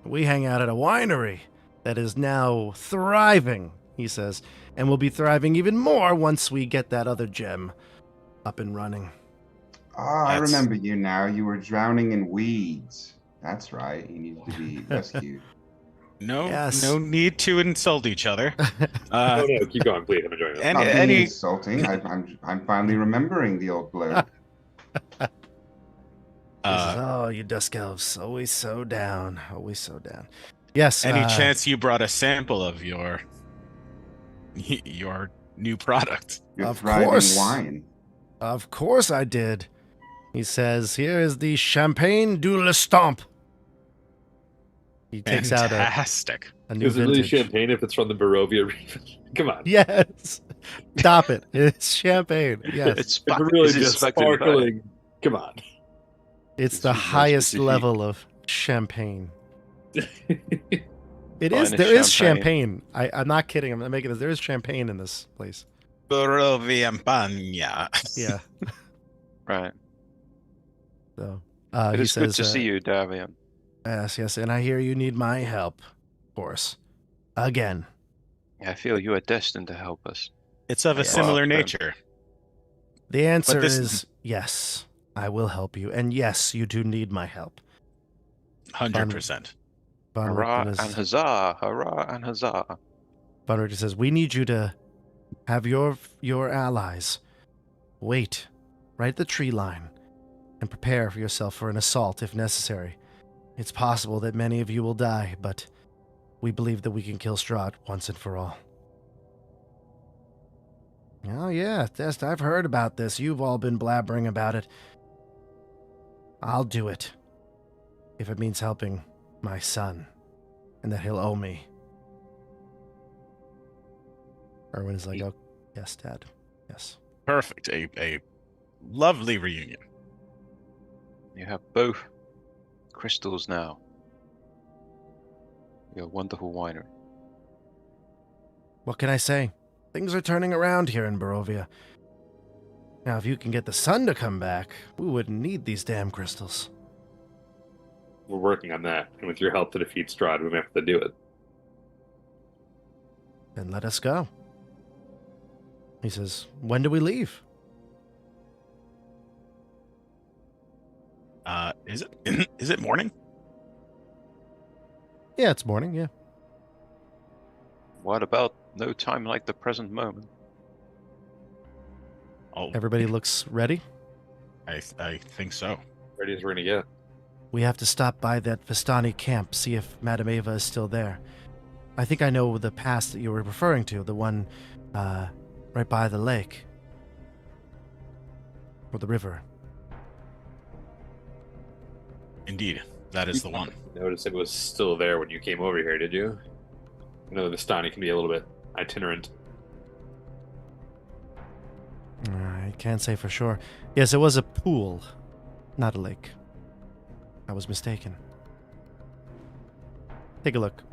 We hang out at a winery that is now thriving, he says, and will be thriving even more once we get that other gem up and running. Oh, I That's- remember you now. You were drowning in weeds. That's right. You needed to be rescued. No, Yes. no need to insult each other. Oh no, keep going, please. I'm enjoying this. And- Not being any- insulting. I'm finally remembering the old bloke. He says, oh, you dusk elves, always so down, always so down. Yes. Any chance you brought a sample of your new product? Your Of thriving course. wine. Of course I did. He says, here is the Champagne du l'Estampe. He takes out Fantastic. a new Is it really vintage. champagne if it's from the Barovia region? Come on. Yes. Stop it. It's champagne. Yes. It's If we're really is it just speckled with sparkling. Come on. It's the It's usually highest specific. level of champagne. It is. Finest There is champagne. champagne. I'm not kidding. I'm not making this. There is champagne in this place. Barovia. Yeah. Right. So It he is says, good to see you, Davian. Yes. And I hear you need my help, of course. Again. I feel you are destined to help us. It's of a Yes. similar Well, nature. The answer this- is yes. I will help you. And yes, you do need my help. 100%. Von Hurrah Richten and huzzah! Hurrah and huzzah! Von Richten says, we need you to have your allies wait right at the tree line and prepare for yourself for an assault if necessary. It's possible that many of you will die, but we believe that we can kill Strahd once and for all. Oh yeah, Test, I've heard about this. You've all been blabbering about it. I'll do it. If it means helping my son, and that he'll owe me. Erwin is like, oh, yes, Dad. Yes. Perfect. A lovely reunion. You have both crystals now. Your wonderful winery. What can I say? Things are turning around here in Barovia. Now, if you can get the sun to come back, we wouldn't need these damn crystals. We're working on that, and with your help to defeat Strahd, we may have to do it. Then let us go. He says, when do we leave? Is it morning? Yeah, it's morning, yeah. What about no time like the present moment? Oh, Everybody looks ready. I think so. Ready as we're gonna get. We have to stop by that Vistani camp, see if Madame Eva is still there. I think I know the pass that you were referring to, the one right by the lake. Or the river. Indeed, that is the one. Notice it was still there when you came over here, did you? I know the Vistani can be a little bit itinerant. I can't say for sure. Yes, it was a pool, not a lake. I was mistaken. Take a look.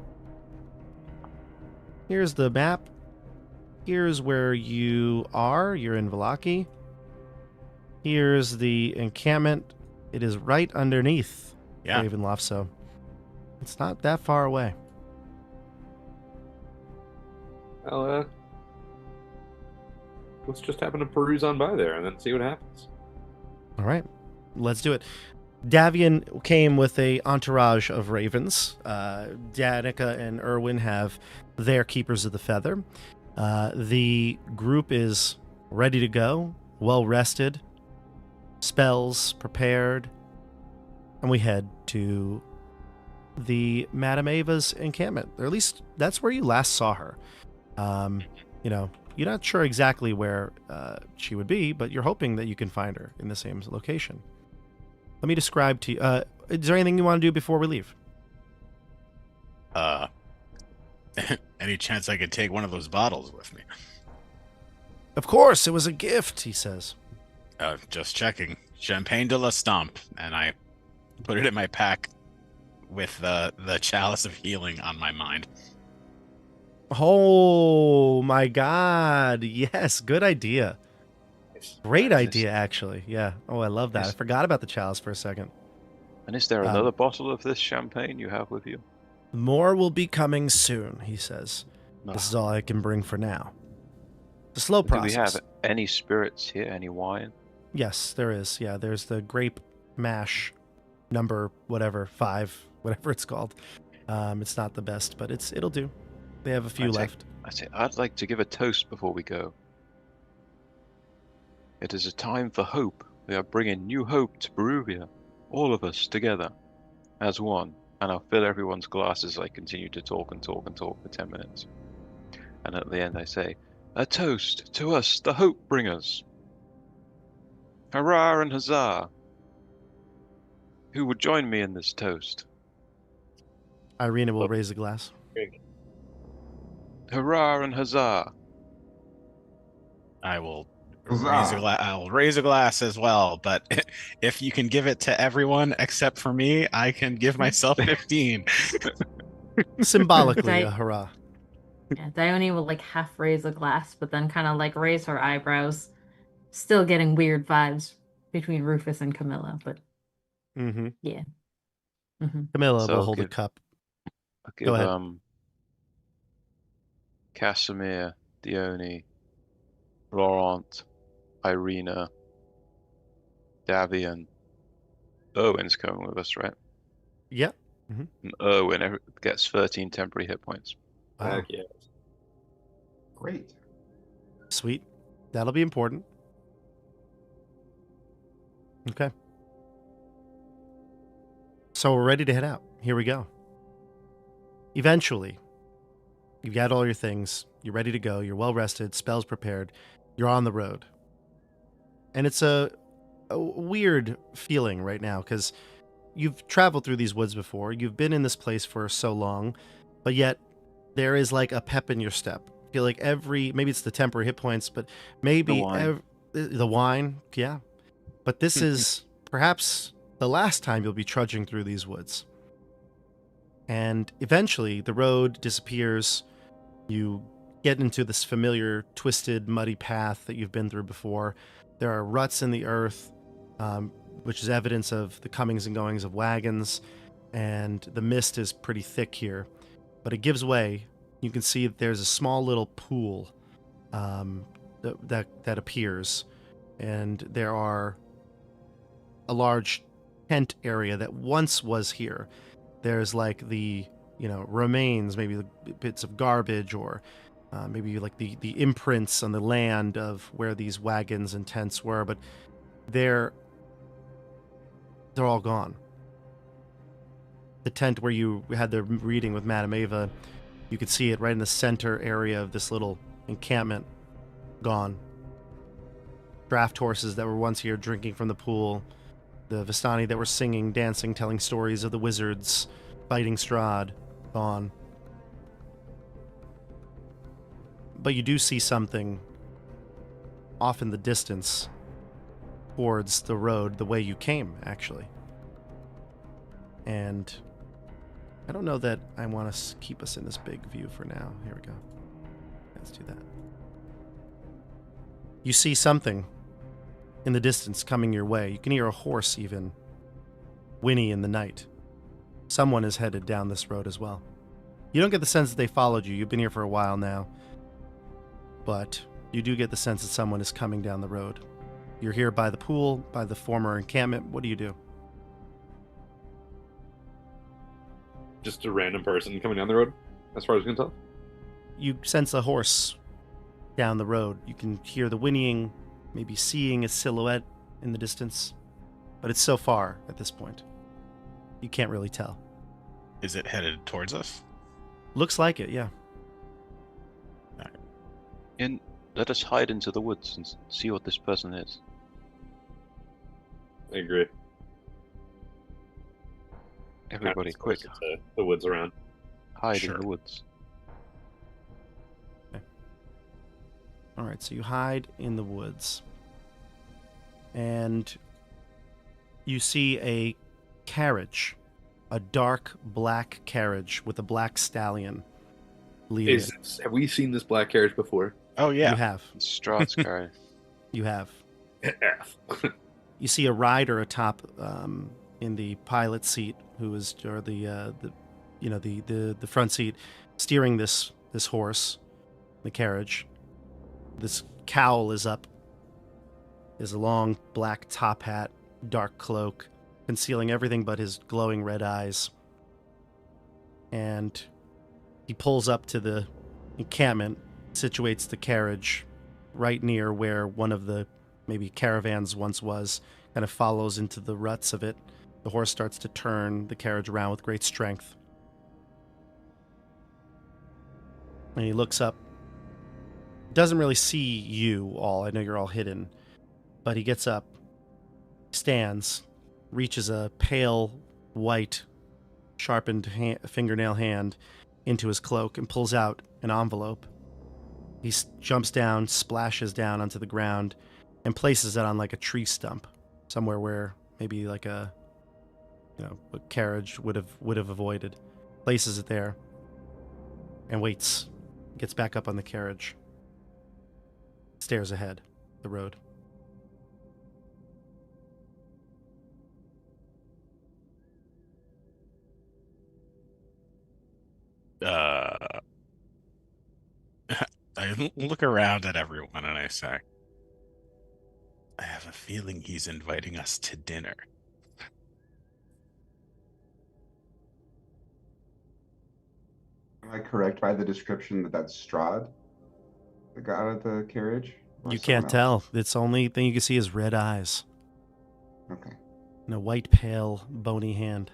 Here's the map. Here's where you are. You're in Vallaki. Here's the encampment. It is right underneath Yeah. Ravenloft, so it's not that far away. Well, let's just happen to peruse on by there and then see what happens. All right, let's do it. Davian came with a entourage of ravens. Danica and Erwin have their keepers of the feather. The group is ready to go, well rested, spells prepared, and we head to the Madame Eva's encampment. Or at least that's where you last saw her. You're not sure exactly where she would be, but you're hoping that you can find her in the same location. Let me describe to you. Is there anything you want to do before we leave? Any chance I could take one of those bottles with me? Of course, it was a gift, he says. Just checking. Champagne de la Stomp, and I put it in my pack with the chalice of healing on my mind. Oh my god. Yes, good idea. Great idea, actually. Yeah. Oh, I love that. I forgot about the chalice for a second. And is there another bottle of this champagne you have with you? More will be coming soon, he says. This is all I can bring for now. It's a slow process. Do we have any spirits here? Any wine? Yes, there is. Yeah, there's the grape mash number whatever 5, whatever it's called. It's not the best, but it'll do. They have a few left. I'd like to give a toast before we go. It is a time for hope. We are bringing new hope to Beruvia, all of us together, as one. And I'll fill everyone's glass as I continue to talk and talk and talk for 10 minutes. And at the end I say, a toast to us, the hope bringers. Hurrah and huzzah! Who would join me in this toast? Irina will raise a glass. Hurrah and huzzah! I will Huzzah. I'll raise a glass as well, but if you can give it to everyone except for me, I can give myself 15. Symbolically, a hurrah. Yeah, Dione will like half raise a glass, but then kind of like raise her eyebrows, still getting weird vibes between Rufus and Camilla. But yeah, Camilla will hold a cup. I'll give Go ahead. Casimir, Dione, Laurent, Irina, Davian, Owen's coming with us, right? Yep. And Owen gets 13 temporary hit points. Wow. Heck yeah. Great. Sweet. That'll be important. Okay. So we're ready to head out. Here we go. Eventually, you've got all your things. You're ready to go. You're well rested. Spells prepared. You're on the road. And it's a weird feeling right now because you've traveled through these woods before. You've been in this place for so long, but yet there is like a pep in your step. I feel like maybe it's the temporary hit points, but maybe the wine. Yeah. But this is perhaps the last time you'll be trudging through these woods. And eventually the road disappears. You get into this familiar, twisted, muddy path that you've been through before. There are ruts in the earth, which is evidence of the comings and goings of wagons, and the mist is pretty thick here. But it gives way. You can see that there's a small little pool that appears, and there are a large tent area that once was here. There's like the remains, maybe the bits of garbage, or maybe like the imprints on the land of where these wagons and tents were, but they're all gone. The tent where you had the reading with Madame Ava, you could see it right in the center area of this little encampment. Gone. Draft horses that were once here drinking from the pool. The Vistani that were singing, dancing, telling stories of the wizards fighting Strahd. Gone. But you do see something off in the distance towards the road, the way you came, actually. And I don't know that I want to keep us in this big view for now. Here we go. Let's do that. You see something in the distance coming your way. You can hear a horse even whinny in the night. Someone is headed down this road as well. You don't get the sense that they followed you. You've been here for a while now. But you do get the sense that someone is coming down the road. You're here by the pool, by the former encampment. What do you do? Just a random person coming down the road, as far as you can tell. You sense a horse down the road. You can hear the whinnying, maybe seeing a silhouette in the distance. But it's so far at this point. You can't really tell. Is it headed towards us? Looks like it, yeah. Let us hide into the woods and see what this person is. I agree. Everybody, quick. The woods around. Hide Sure. in the woods. All right, so you hide in the woods. And you see a carriage, a dark black carriage with a black stallion leading it. Have we seen this black carriage before? Oh yeah. You have. Strahd's carrying. You have. F. You see a rider atop in the pilot seat who is, or the front seat, steering this horse, the carriage. This cowl is up. Is a long black top hat, dark cloak, concealing everything but his glowing red eyes. And he pulls up to the encampment, situates the carriage right near where one of the maybe caravans once was, kind of follows into the ruts of it. The horse starts to turn the carriage around with great strength. And he looks up. Doesn't really see you all. I know you're all hidden. But he gets up, stands, reaches a pale white sharpened fingernail hand into his cloak and pulls out an envelope. He jumps down, splashes down onto the ground, and places it on like a tree stump, somewhere where maybe like a carriage would have avoided. Places it there, and waits. Gets back up on the carriage. Stares ahead, the road. I look around at everyone and I say, I have a feeling he's inviting us to dinner. Am I correct by the description that that's Strahd, the guy out of the carriage? Or You someone can't tell. else? It's the only thing you can see is red eyes Okay. and a white, pale, bony hand.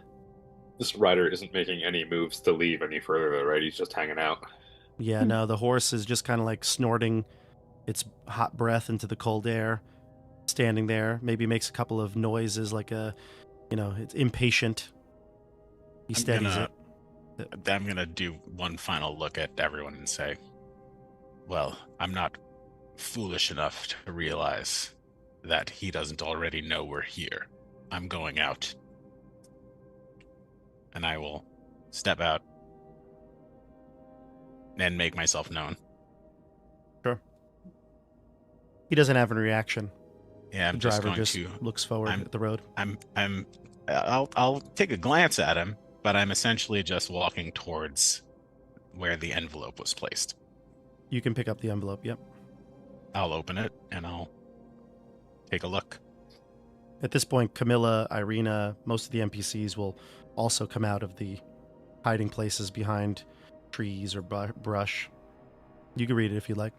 This rider isn't making any moves to leave any further, though, right? He's just hanging out. Yeah, no, the horse is just kind of like snorting its hot breath into the cold air, standing there, maybe makes a couple of noises like it's impatient. He steadies it. I'm gonna do one final look at everyone and say, well, I'm not foolish enough to realize that he doesn't already know we're here. I'm going out. And I will step out and make myself known. Sure. He doesn't have any reaction. Yeah, I'm The just driver going just to. looks forward at the road. I'll take a glance at him, but I'm essentially just walking towards where the envelope was placed. You can pick up the envelope, yep. I'll open it and I'll take a look. At this point, Camilla, Irina, most of the NPCs will also come out of the hiding places behind trees or brush. You can read it if you like.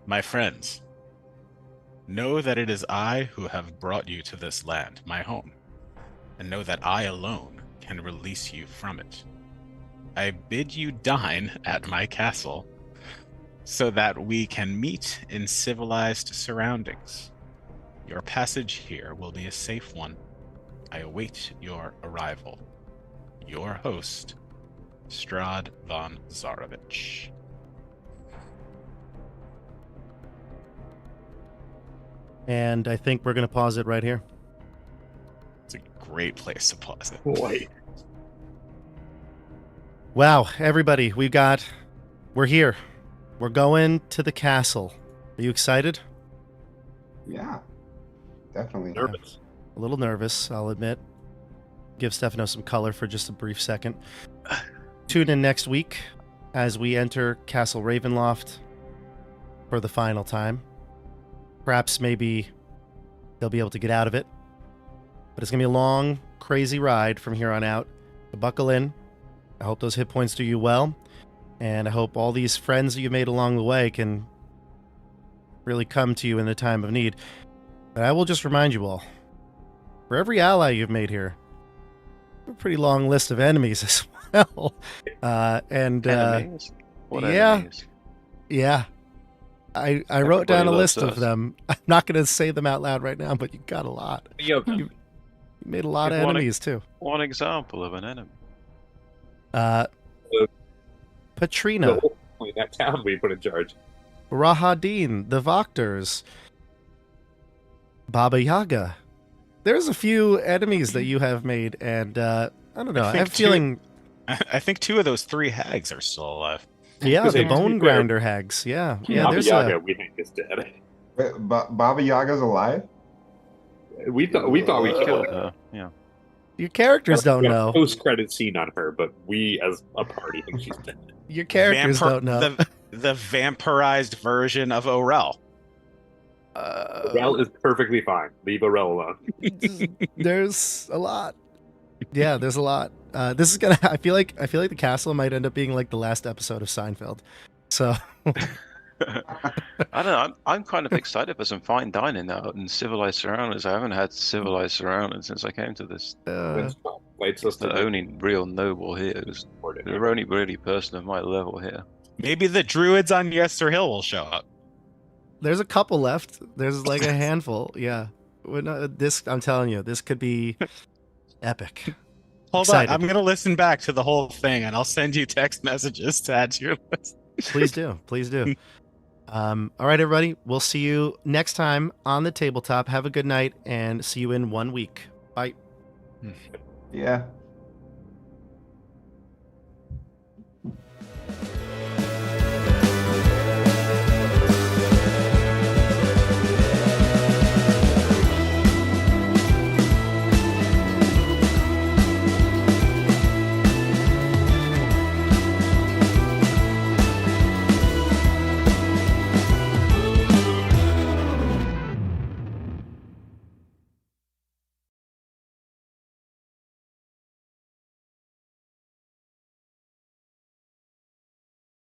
My friends, know that it is I who have brought you to this land, my home, and know that I alone can release you from it. I bid you dine at my castle so that we can meet in civilized surroundings. Your passage here will be a safe one. I await your arrival. Your host, Strahd von Zarovich. And I think we're going to pause it right here. It's a great place to pause it. Boy. Wow, everybody, we're here. We're going to the castle. Are you excited? Yeah. Definitely. Nervous. A little nervous, I'll admit. Give Stefano some color for just a brief second. Tune in next week as we enter Castle Ravenloft for the final time. Perhaps maybe they'll be able to get out of it. But it's going to be a long, crazy ride from here on out. So buckle in. I hope those hit points do you well. And I hope all these friends that you made along the way can really come to you in the time of need. But I will just remind you all, for every ally you've made here, a pretty long list of enemies as well. Enemies? What yeah. enemies? Yeah. I wrote Everybody down a loves list of us. them. I'm not going to say them out loud right now, but you got a lot. Yoko. You made a lot of Give one enemies too. One example of an enemy. Patrina, That town we put in charge. Rahadin, the Voctors, Baba Yaga. There's a few enemies that you have made, and I don't know. I think have a feeling. I think 2 of those 3 hags are still alive. Yeah, Because the to be bone fair, grinder hags. Yeah, yeah. Baba There's Yaga, a. we think is dead. Wait, Baba Yaga's alive? We thought we killed her. her. Yeah. Your characters don't know. Post-credit scene on her, but we as a party think she's dead. Your characters don't know. The vampirized version of Orel. Orel is perfectly fine. Leave Orel alone. There's a lot. Yeah, there's a lot. This is gonna. I feel like the castle might end up being like the last episode of Seinfeld. So. I don't know. I'm kind of excited for some fine dining out in civilized surroundings. I haven't had civilized surroundings since I came to this. Lights us The to only real noble here is the only really person of my level here. Maybe the druids on Yester Hill will show up. There's a couple left. There's like a handful. Yeah. This, I'm telling you, this could be epic. Hold Excited. on, I'm gonna listen back to the whole thing, and I'll send you text messages to add to your list. Please do. Please do. All right, everybody. We'll see you next time on the tabletop. Have a good night, and see you in 1 week. Bye. Yeah.